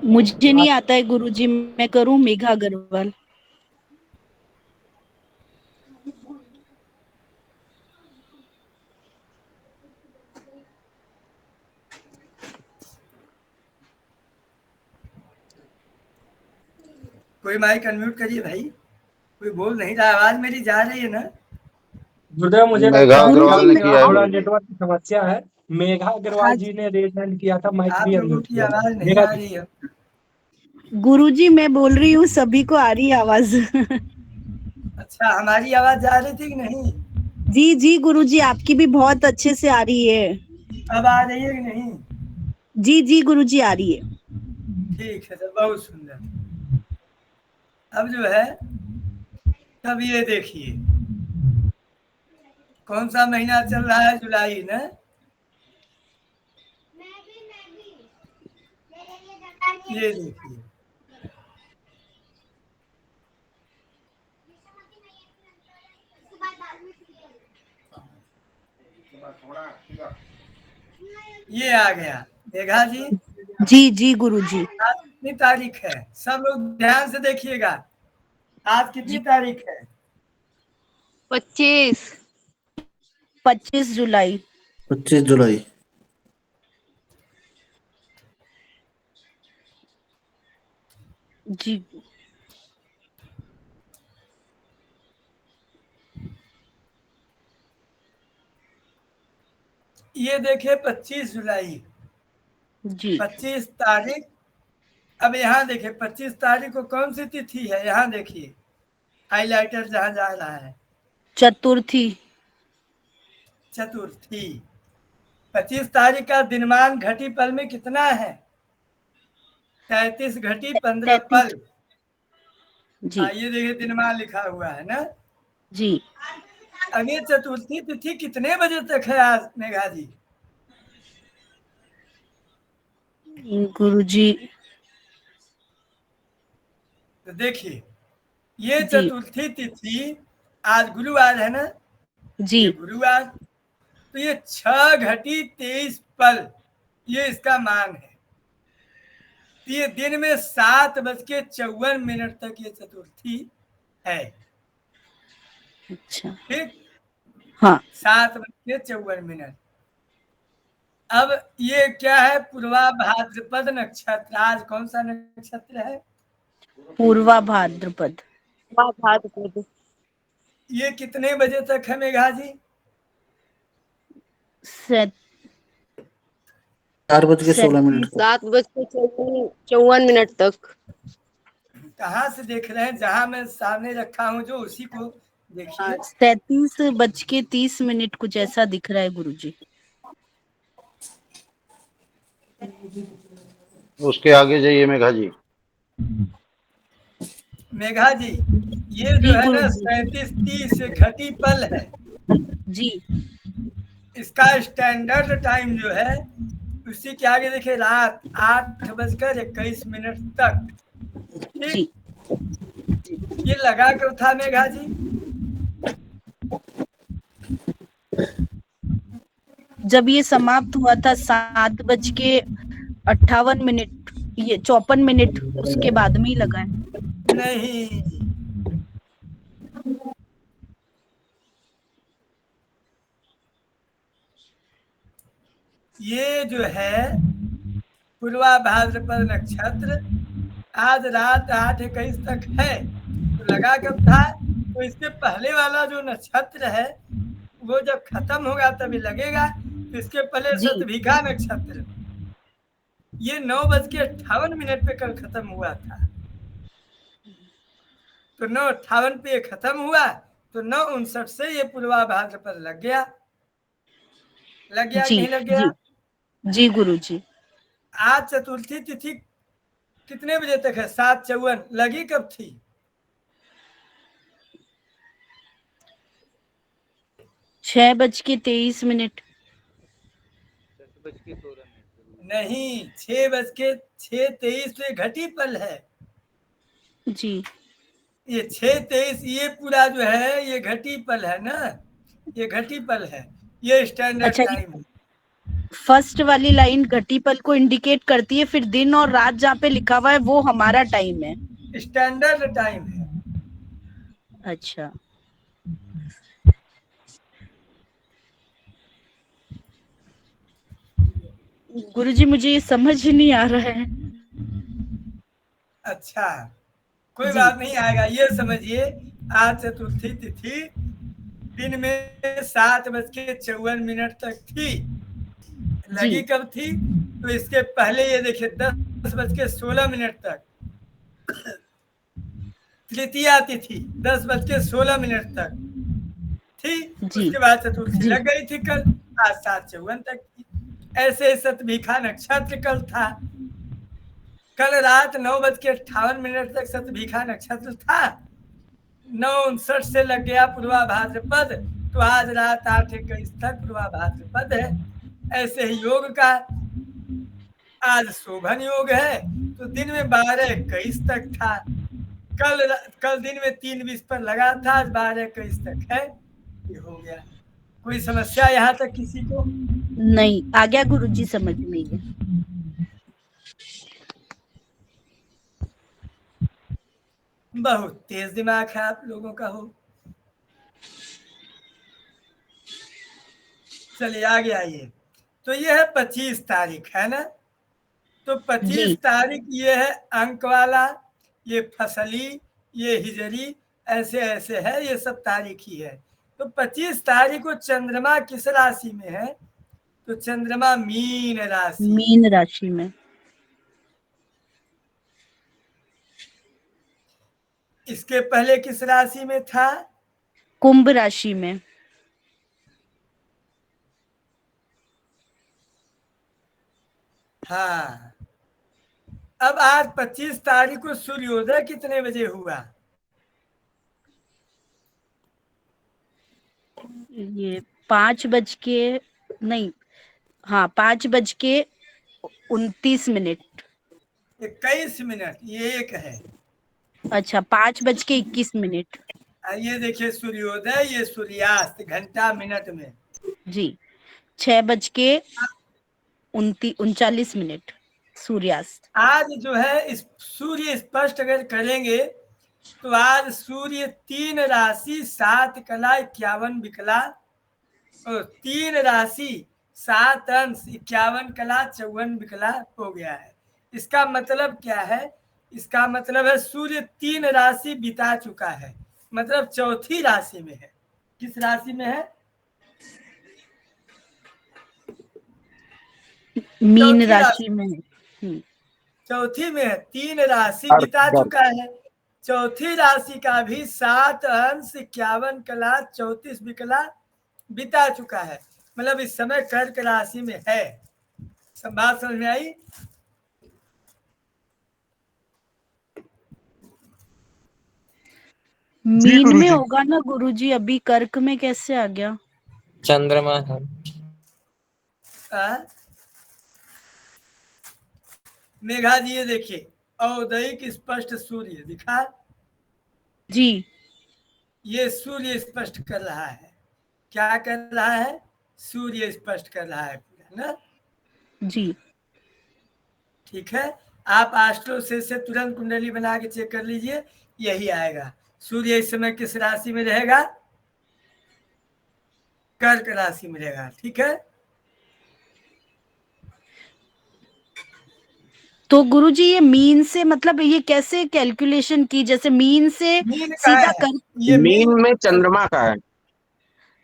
मुझे नहीं आता है गुरुजी, मैं करूं? मेघा अग्रवाल।
कोई माइक अनम्यूट करिए भाई, कोई बोल नहीं रहा, आवाज मेरी जा रही है ना?
गुरुदेव मुझे
मेघा अग्रवाल ने किया है।
थोड़ा नेटवर्क की समस्या है। मेघा अग्रवाल जी ने रेज हैंड किया था, माइक भी
आप लोगों
अनम्यूट
की
किया था।
आवाज नहीं आ रही है।
गुरुजी मैं बोल रही हूँ, सभी को आ रही है आवाज।
अच्छा, हमारी आवाज जा रही थी कि नहीं?
जी जी गुरुजी, आपकी भी बहुत अच्छे से आ रही है।
अब आ रही है कि नहीं?
जी जी गुरुजी आ रही है।
ठीक है, तो बहुत सुंदर। अब जो है, तब ये देखिए कौन सा महीना चल रहा है, जुलाई ना? ये देखिए, ये आ गया मेघा जी।
जी जी गुरुजी।
आज कितनी तारीख है? सब लोग ध्यान से देखिएगा, आज कितनी तारीख है?
25 जुलाई।
25 जुलाई।
जी
ये देखिए 25 जुलाई
जी
25 तारीख। अब यहाँ देखिए 25 तारीख को कौन सी तिथि है, यहाँ देखिए हाइलाइटर जहाँ जा रहा है,
चतुर्थी।
चतुर्थी। 25 तारीख का दिनमान घटी पल में कितना है? 33 घटी 15 पल।
जी
ये देखिए दिनमान लिखा हुआ है ना
जी।
अब ये चतुर्थी तिथि कितने बजे तक है आज मेघा जी?
गुरुजी
तो देखिए ये चतुर्थी तिथि आज गुरुवार है ना
जी,
गुरुवार, तो ये 6 घटी 23 पल ये इसका मान है। ये दिन में 7:54 तक ये चतुर्थी है।
अच्छा
ठीक,
हाँ
7:54। अब ये क्या है? पूर्वा भाद्रपद नक्षत्र। आज कौन सा नक्षत्र है?
पूर्वा भाद्रपद।
भाद्रपद।
ये कितने बजे तक है मेघा जी?
4:16
7:54 तक।
कहाँ से देख रहे हैं? जहां मैं सामने रखा हूँ जो, उसी को देखिए।
37:30 कुछ ऐसा दिख रहा है गुरुजी।
उसके आगे जाइए मेघा जी।
मेघा जी, ये जो है ना 37:30 घटी पल है
जी।
इसका स्टैंडर्ड टाइम जो है, उसी के आगे देखिए रात 8:21 तक। ठीक, ये लगा कर था मेघा जी।
जब ये समाप्त हुआ था 7:58, ये 54 उसके बाद में ही लगा है।
नहीं, ये जो है पूर्वा भाद्रपद नक्षत्र आज रात 8:21 तक है, तो लगा कब था? तो इसके पहले वाला जो नक्षत्र है वो जब खत्म होगा तभी लगेगा। तो इसके पहले शतभिखा नक्षत्र, ये 9:58 पे कल खत्म हुआ था। तो 9:58 पे खत्म हुआ, तो 9:59 से ये पूर्वा भाद्रपद लग गया। लग गया कि नहीं लग गया?
जी गुरुजी।
आज चतुर्थी तिथि कितने बजे तक है? 7:54। लगी कब थी?
6:23।
नहीं, 6:23 तो घटी पल है
जी।
ये 6:23 ये पूरा जो है ये घटी पल है ना, ये घटी पल है, ये स्टैंडर्ड टाइम है।
फर्स्ट वाली लाइन घटी पल को इंडिकेट करती है, फिर दिन और रात जहाँ पे लिखा हुआ है वो हमारा टाइम है,
स्टैंडर्ड टाइम है।
अच्छा, गुरुजी मुझे ये समझ नहीं आ रहा है।
अच्छा, कोई बात नहीं, आएगा। ये समझिए, आज चतुर्थी तिथि दिन में 7:54 तक थी। लगी कब थी? तो इसके पहले ये देखिए 10:16 तक तृतीया तिथि 10:16 तक थी। उसके बाद चतुर्थी लग गई थी कल, आज 7:54 तक थी। ऐसे शतभिखा नक्षत्र कल था। कल रात 9:58 तक शतभिखा नक्षत्र था। 9:59 से लग गया पूर्वा भाद्रपद, तो आज रात 8:21 तक पूर्वा भाद्रपद है। ऐसे ही योग का आज शोभन योग है, तो दिन में 12:21 तक था। कल दिन में 3:20 पर लगा था, आज 12:21 तक है। ये हो गया। कोई समस्या यहाँ तक किसी को?
नहीं, आ गया गुरुजी समझ में।
बहुत तेज दिमाग है आप लोगों का। हो चलिए आगे आइए। तो ये है 25 तारीख, है ना? तो 25 तारीख ये है अंक वाला, ये फसली, ये हिजरी, ऐसे ऐसे है, ये सब तारीख ही है। तो 25 तारीख को चंद्रमा किस राशि में है? तो चंद्रमा मीन राशि।
मीन राशि में।
इसके पहले किस राशि में था?
कुंभ राशि में।
हाँ, अब आज 25 तारीख को सूर्योदय कितने बजे हुआ?
ये 5:00 नहीं, हाँ 5:29।
21 ये एक है।
अच्छा, 5:21।
ये देखिए सूर्योदय, ये सूर्यास्त घंटा मिनट में।
जी, 6:29 39 सूर्यास्त।
आज जो है इस सूर्य स्पष्ट अगर करेंगे तो आज सूर्य 3 राशि 7 कला 51 विकला और 3 राशि 7 अंश 51 कला 54 विकला हो गया है। इसका मतलब क्या है? इसका मतलब है सूर्य 3 राशि बिता चुका है, मतलब चौथी राशि में है। किस राशि में है?
मीन राशि में है।
चौथी में है। 3 राशि बिता चुका है। चौथी राशि का भी 7 अंश 51 कला 34 विकला बिता चुका है, मतलब इस समय कर्क राशि में है। सब बात समझ में आई?
मीन में होगा ना गुरुजी, अभी कर्क में कैसे आ गया?
चंद्रमा है।
मेघा जी ये देखिए, औदयिक स्पष्ट सूर्य दिखा
जी।
ये सूर्य स्पष्ट कर रहा है। क्या कर रहा है? सूर्य स्पष्ट कर रहा है पूरा ना
जी।
ठीक है। आप एस्ट्रो से तुरंत कुंडली बना के चेक कर लीजिए, यही आएगा। सूर्य इस समय किस राशि में रहेगा? कर्क राशि में रहेगा। ठीक है।
तो गुरुजी ये मीन से मतलब ये कैसे कैलकुलेशन की? जैसे मीन से सीधा कर्क?
ये
मीन में चंद्रमा का है।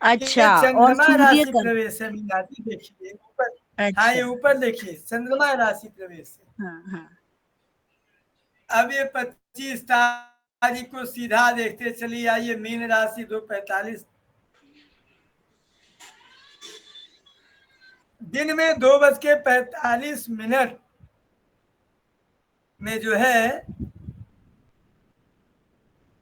अच्छा,
ये
और
चंद्रमा
सूर्य
राशि
कर्क।
प्रवेश है मीना जी, देखिए ऊपर।
अच्छा।
हाँ, ये ऊपर देखिए चंद्रमा राशि प्रवेश है।
हाँ हाँ।
अब ये 25 तारीख को सीधा देखते चलिए। आइए मीन राशि 2:45 दिन में 2:45 में जो है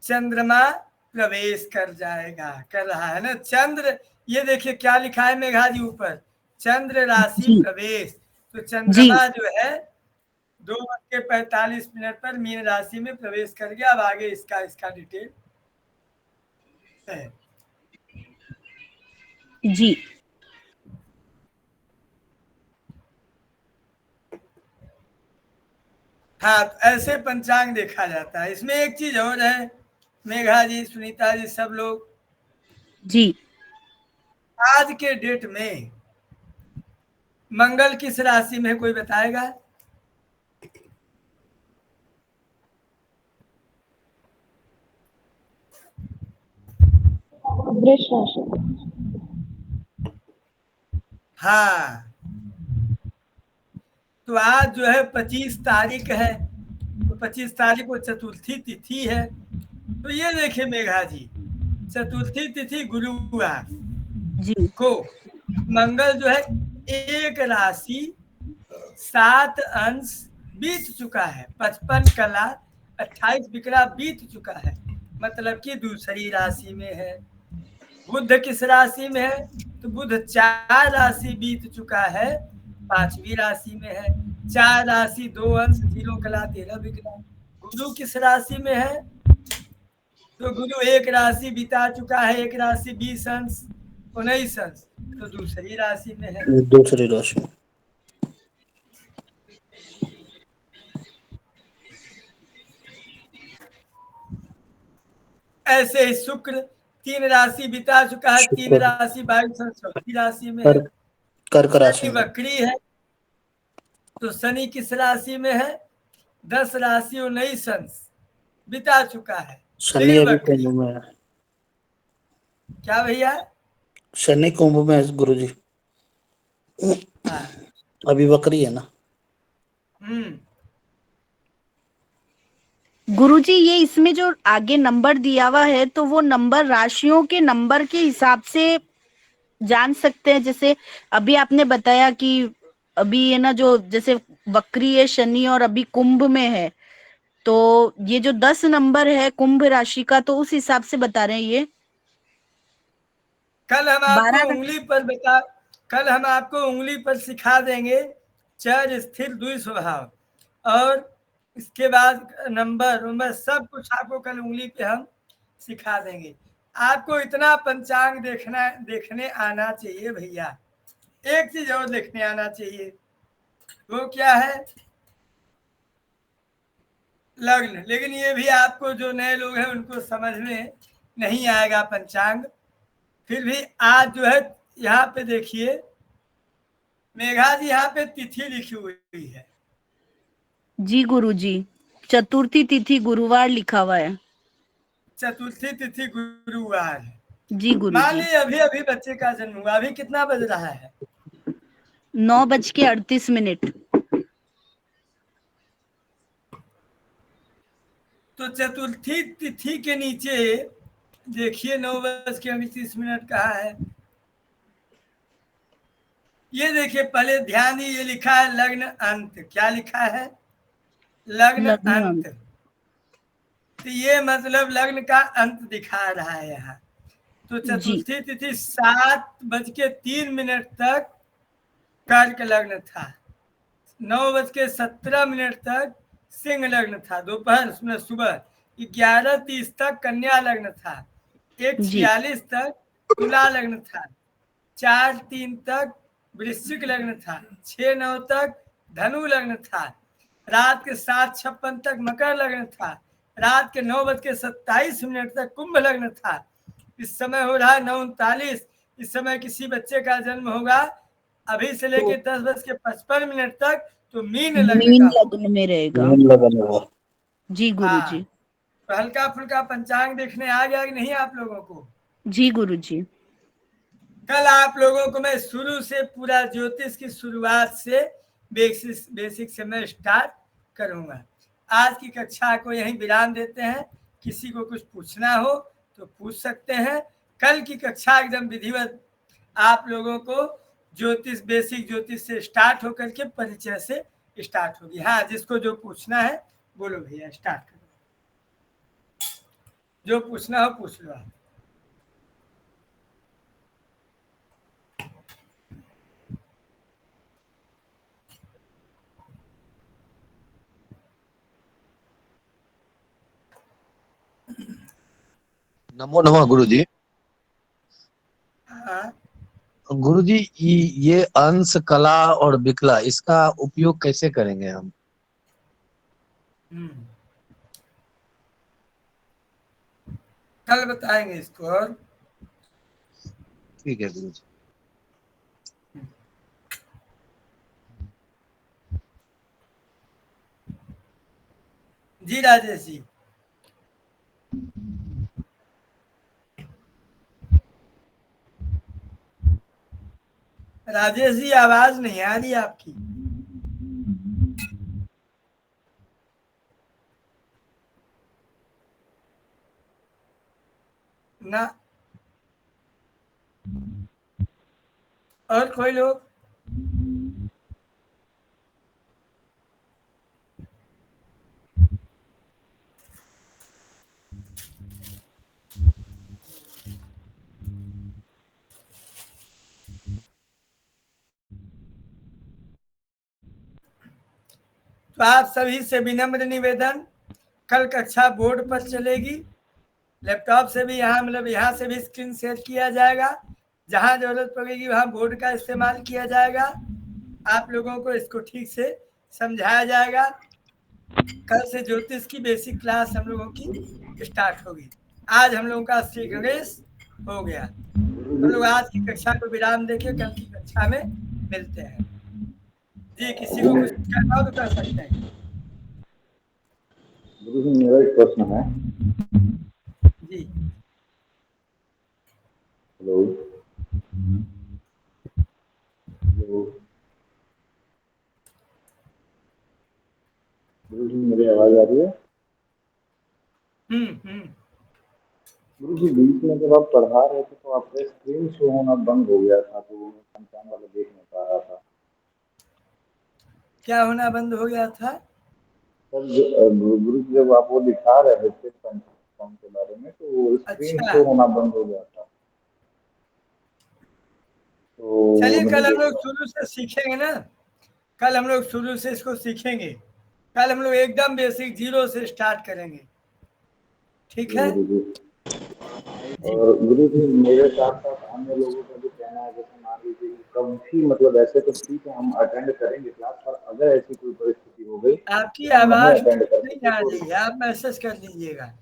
चंद्रमा प्रवेश कर जाएगा, कर रहा है ना चंद्र। ये देखिए क्या लिखा है मेघा जी ऊपर, चंद्र राशि प्रवेश। तो चंद्रमा जो है 2:45 पर मीन राशि में प्रवेश कर गया। अब आगे इसका डिटेल है
जी।
हाँ, ऐसे पंचांग देखा जाता है। इसमें एक चीज और है मेघा जी, सुनीता जी, सब लोग
जी।
आज के डेट में मंगल किस राशि में कोई बताएगा?
वृष राशि।
हाँ, तो आज जो है 25 तारीख है, तो 25 तारीख को चतुर्थी तिथि है। तो ये देखिए मेघा जी, चतुर्थी तिथि गुरुवार को मंगल जो है 1 राशि 7 अंश बीत चुका है, 55 कला 28 विकला बीत चुका है, मतलब कि दूसरी राशि में है। बुध किस राशि में है? तो बुध 4 राशि बीत चुका है, 5वीं राशि में है। 4 राशि 2 अंश 0 कला 13 विकला। गुरु किस राशि में है? तो गुरु 1 राशि बिता चुका है, 1 राशि 20 अंश 19 अंश, तो दूसरी राशि में है।
दूसरी राशि।
ऐसे ही शुक्र 3 राशि बिता चुका है, 3 राशि 22 अंश चौथी राशि में है।
कर्क राशि
शनि वक्री है, तो शनि किस राशि में है? 10 राशि 19 अंश बिता चुका है।
शनि अभी कुंभ में है।
क्या भैया?
शनि कुंभ में है गुरुजी। अभी वक्री है ना।
गुरुजी ये इसमें जो आगे नंबर दिया हुआ है, तो वो नंबर राशियों के नंबर के हिसाब से जान सकते हैं? जैसे अभी आपने बताया कि अभी है ना, जो जैसे वक्री है शनि और अभी कुंभ में है, तो ये जो 10 नंबर है कुंभ राशि का, तो उस हिसाब से बता रहे हैं ये।
कल हम आपको उंगली पर सिखा देंगे चर स्थिर द्वि स्वभाव, और इसके बाद नंबर सब कुछ आपको कल उंगली पे हम सिखा देंगे। आपको इतना पंचांग देखने आना चाहिए भैया। एक चीज और देखने आना चाहिए, वो क्या है? लग्न। लेकिन ये भी आपको जो नए लोग हैं उनको समझ में नहीं आएगा पंचांग। फिर भी आज जो है यहाँ पे देखिए मेघा जी, यहाँ पे तिथि लिखी हुई है।
जी गुरुजी, चतुर्थी तिथि गुरुवार लिखा हुआ है।
चतुर्थी तिथि गुरुवार है
जी
मान
गुरुजी।
ली अभी अभी बच्चे का जन्म हुआ, अभी कितना बज रहा है?
9:38।
तो चतुर्थी तिथि के नीचे देखिए 9:38 कहाँ है? ये देखिए, पहले ध्यान दी, ये लिखा है लग्न अंत। क्या लिखा है? लग्न अंत। तो ये मतलब लग्न का अंत दिखा रहा है यहाँ। तो चतुर्थी तिथि 7:03 तक कर्क लग्न था, 9:17 तक सिंह लग्न था, दोपहर में सुबह 11:30 तक कन्या लग्न था, 1:46 तक तुला लग्न था, 4:03 तक वृश्चिक लग्न था, 6:09 तक धनु लग्न था, रात के 7:56 तक मकर लग्न था, रात के 9:27 तक कुंभ लग्न था। इस समय हो रहा है 9:39। इस समय किसी बच्चे का जन्म होगा अभी से लेके 10:55 तक, तो मीन
लग्न में रहेगा। जी गुरुजी।
तो हल्का फुल्का पंचांग देखने आ गया कि नहीं आप लोगों को?
जी गुरुजी।
कल आप लोगों को मैं शुरू से पूरा ज्योतिष की शुरुआत से बेसिक से मैं स्टार्ट करूंगा। आज की कक्षा को यहीं विराम देते हैं। किसी को कुछ पूछना हो तो पूछ सकते हैं। कल की कक्षा एकदम विधिवत आप लोगों को ज्योतिष, बेसिक ज्योतिष से स्टार्ट होकर के परिचय से स्टार्ट होगी। हाँ, जिसको जो पूछना है बोलो भैया, स्टार्ट करो। जो पूछना हो पूछ लो आप।
नमो नमः गुरुजी।
हाँ।
गुरुजी, ये अंश, कला और विकला, इसका उपयोग कैसे करेंगे हम?
कल बताएंगे इसको। और
ठीक है गुरुजी।
जी राजेश जी। राजेश जी, आवाज नहीं आ रही आपकी। ना। और कोई लोग? तो आप सभी से विनम्र निवेदन, कल कक्षा बोर्ड पर चलेगी। लैपटॉप से भी यहाँ मतलब यहाँ से भी स्क्रीन शेयर किया जाएगा। जहाँ जरूरत पड़ेगी वहाँ बोर्ड का इस्तेमाल किया जाएगा। आप लोगों को इसको ठीक से समझाया जाएगा। कल से ज्योतिष की बेसिक क्लास हम लोगों की स्टार्ट होगी। आज हम लोगों का श्री गणेश हो गया। हम लोग आज की कक्षा को विराम देके कल की कक्षा में मिलते हैं। जी, किसी को कुछ कहना हो तो कर सकते हैं।
गुरु जी, मेरा एक प्रश्न है।
जी।
हेलो। हेलो। गुरु जी, मेरी आवाज आ रही है? गुरु जी, बीच में जब आप पढ़ा रहे थे तो आपका स्क्रीन शो होना बंद हो गया था, तो मैं पंचांग वाला देख नहीं पा रहा था।
क्या होना बंद हो गया था?
सर, गुरु जी जब आप वो दिखा रहे थे पंचांग के बारे में, तो स्क्रीन शो होना बंद हो गया था। तो
चलिए, कल हम लोग शुरू से सीखेंगे ना। कल हम लोग शुरू से इसको सीखेंगे। कल हम लोग एकदम बेसिक 0 से स्टार्ट करेंगे। ठीक है?
और गुरु जी, मेरे साथ साथ अन्य लोगों का भी कहना है, जैसे मान
लीजिए कि कभी मतलब ऐसे तो ठीक है हम अटेंड करेंगे क्लास, पर अगर ऐसी कोई परिस्थिति हो गई
आपकी
कि हम नहीं
आवाज
अटेंड कर
नहीं
सके
आ
तो।
रही है, आप मैसेज कर दीजिएगा।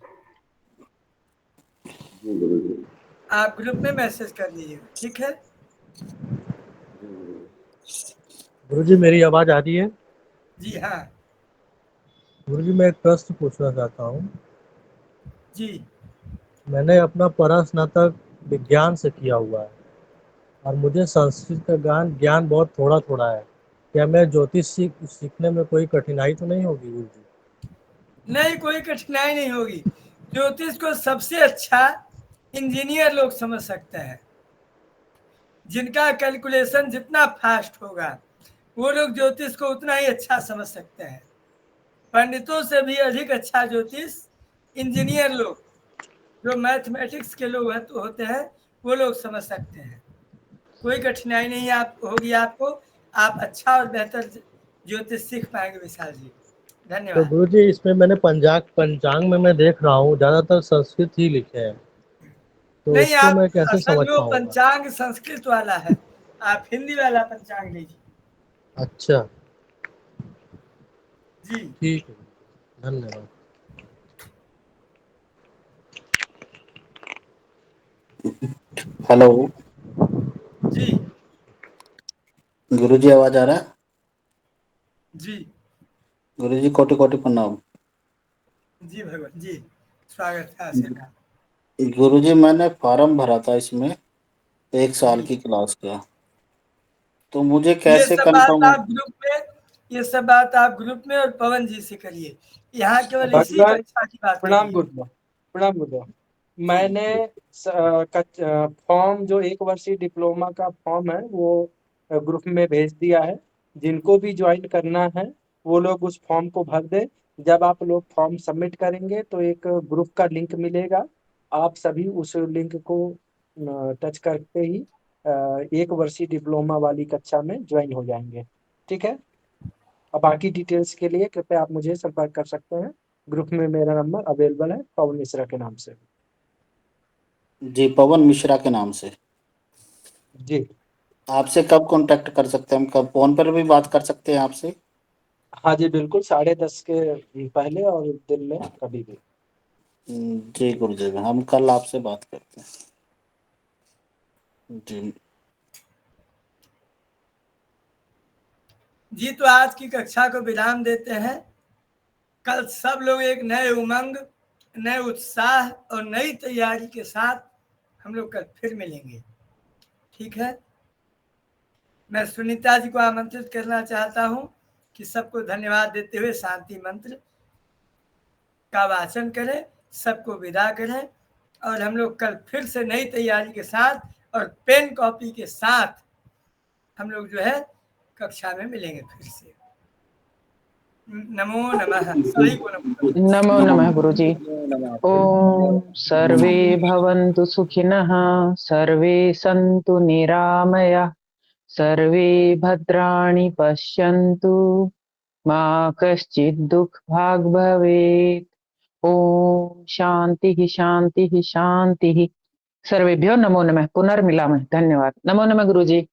जी गुरुजी।
आप ग्रुप में मैसेज कर दीजिएगा, ठीक है।
गुरुजी मेरी आवाज आ रही है?
जी हाँ
गुरुजी मैं एक प्रश्न पूछना चाहता हूँ।
जी।
मैंने अपना परास्नातक विज्ञान से किया हुआ है और मुझे संस्कृत का ज्ञान बहुत थोड़ा थोड़ा है। क्या मैं ज्योतिष सीखने में कोई कठिनाई तो नहीं होगी गुरुजी?
नहीं, कोई कठिनाई नहीं होगी। ज्योतिष को सबसे अच्छा इंजीनियर लोग समझ सकते हैं, जिनका कैलकुलेशन जितना फास्ट होगा वो लोग ज्योतिष को उतना ही अच्छा समझ सकते हैं। पंडितों से भी अधिक अच्छा ज्योतिष इंजीनियर लोग, जो मैथमेटिक्स के लोग होते हैं, वो लोग समझ सकते हैं। कोई कठिनाई नहीं होगी आपको। आप अच्छा और बेहतर ज्योतिष सीख पाएंगे विशाल जी।
तो
धन्यवाद।
गुरुजी इसमें मैंने पंचांग में मैं देख रहा हूँ ज्यादातर संस्कृत ही लिखे हैं, तो
नहीं,
इसको
आप
मैं कैसे
असल
समझ
में वो
पाऊंगा?
पंचांग संस्कृत वाला है, आप हिंदी वाला पंचांग लीजिए।
अच्छा
जी
ठीक है, धन्यवाद।
हेलो
जी
गुरुजी, आवाज आ रहा है?
जी
गुरुजी कोटि कोटि प्रणाम।
जी भगवान जी, स्वागत है, आशीर्वाद।
गुरुजी मैंने फॉर्म भरा था इसमें 1 साल
जी।
की क्लास का, तो मुझे
ये
कैसे
सब बात
कंफर्म?
आप ग्रुप में ये सब बात आप ग्रुप में और पवन जी से करिए। यहाँ केवल इसी
भगवान
कक्षा की बात
प्रणाम
करिए।
गुरुदेव, प्रणाम गुरुदेव। मैंने फॉर्म जो 1 वर्षीय डिप्लोमा का फॉर्म है वो ग्रुप में भेज दिया है। जिनको भी ज्वाइन करना है वो लोग उस फॉर्म को भर दें। जब आप लोग फॉर्म सबमिट करेंगे तो एक ग्रुप का लिंक मिलेगा, आप सभी उस लिंक को टच करते ही 1 वर्षीय डिप्लोमा वाली कक्षा में ज्वाइन हो जाएंगे। ठीक है, और बाकी डिटेल्स के लिए कृपया आप मुझे संपर्क कर सकते हैं। ग्रुप में मेरा नंबर अवेलेबल है पवन मिश्रा के नाम से।
जी, पवन मिश्रा के नाम से।
जी
आपसे कब कांटेक्ट कर सकते हैं हम? कब फोन पर भी बात कर सकते हैं आपसे?
हाँ जी बिल्कुल, 10:30 के पहले और दिन में कभी भी।
जी गुरुदेव, हम कल आपसे बात करते हैं। जी
जी, तो आज की कक्षा को विराम देते हैं। कल सब लोग एक नए उमंग, नए उत्साह और नई तैयारी के साथ हम लोग कल फिर मिलेंगे, ठीक है। मैं सुनीता जी को आमंत्रित करना चाहता हूं कि सबको धन्यवाद देते हुए शांति मंत्र का वाचन करें, सबको विदा करें, और हम लोग कल फिर से नई तैयारी के साथ और पेन कॉपी के साथ हम लोग जो है कक्षा में मिलेंगे फिर से। नमो नमः, सभी को
नमो नमः गुरुजी। ओम सर्वे भवन्तु सुखिनः, सर्वे सन्तु निरामया, सर्वे भद्राणि पश्यन्तु, मा कश्चित् दुःखभाग् भवेत्। ओम शांति शांति शांति। सर्वेभ्यो नमो नमः। पुनर्मिलामः। धन्यवाद। नमो नमः गुरुजी।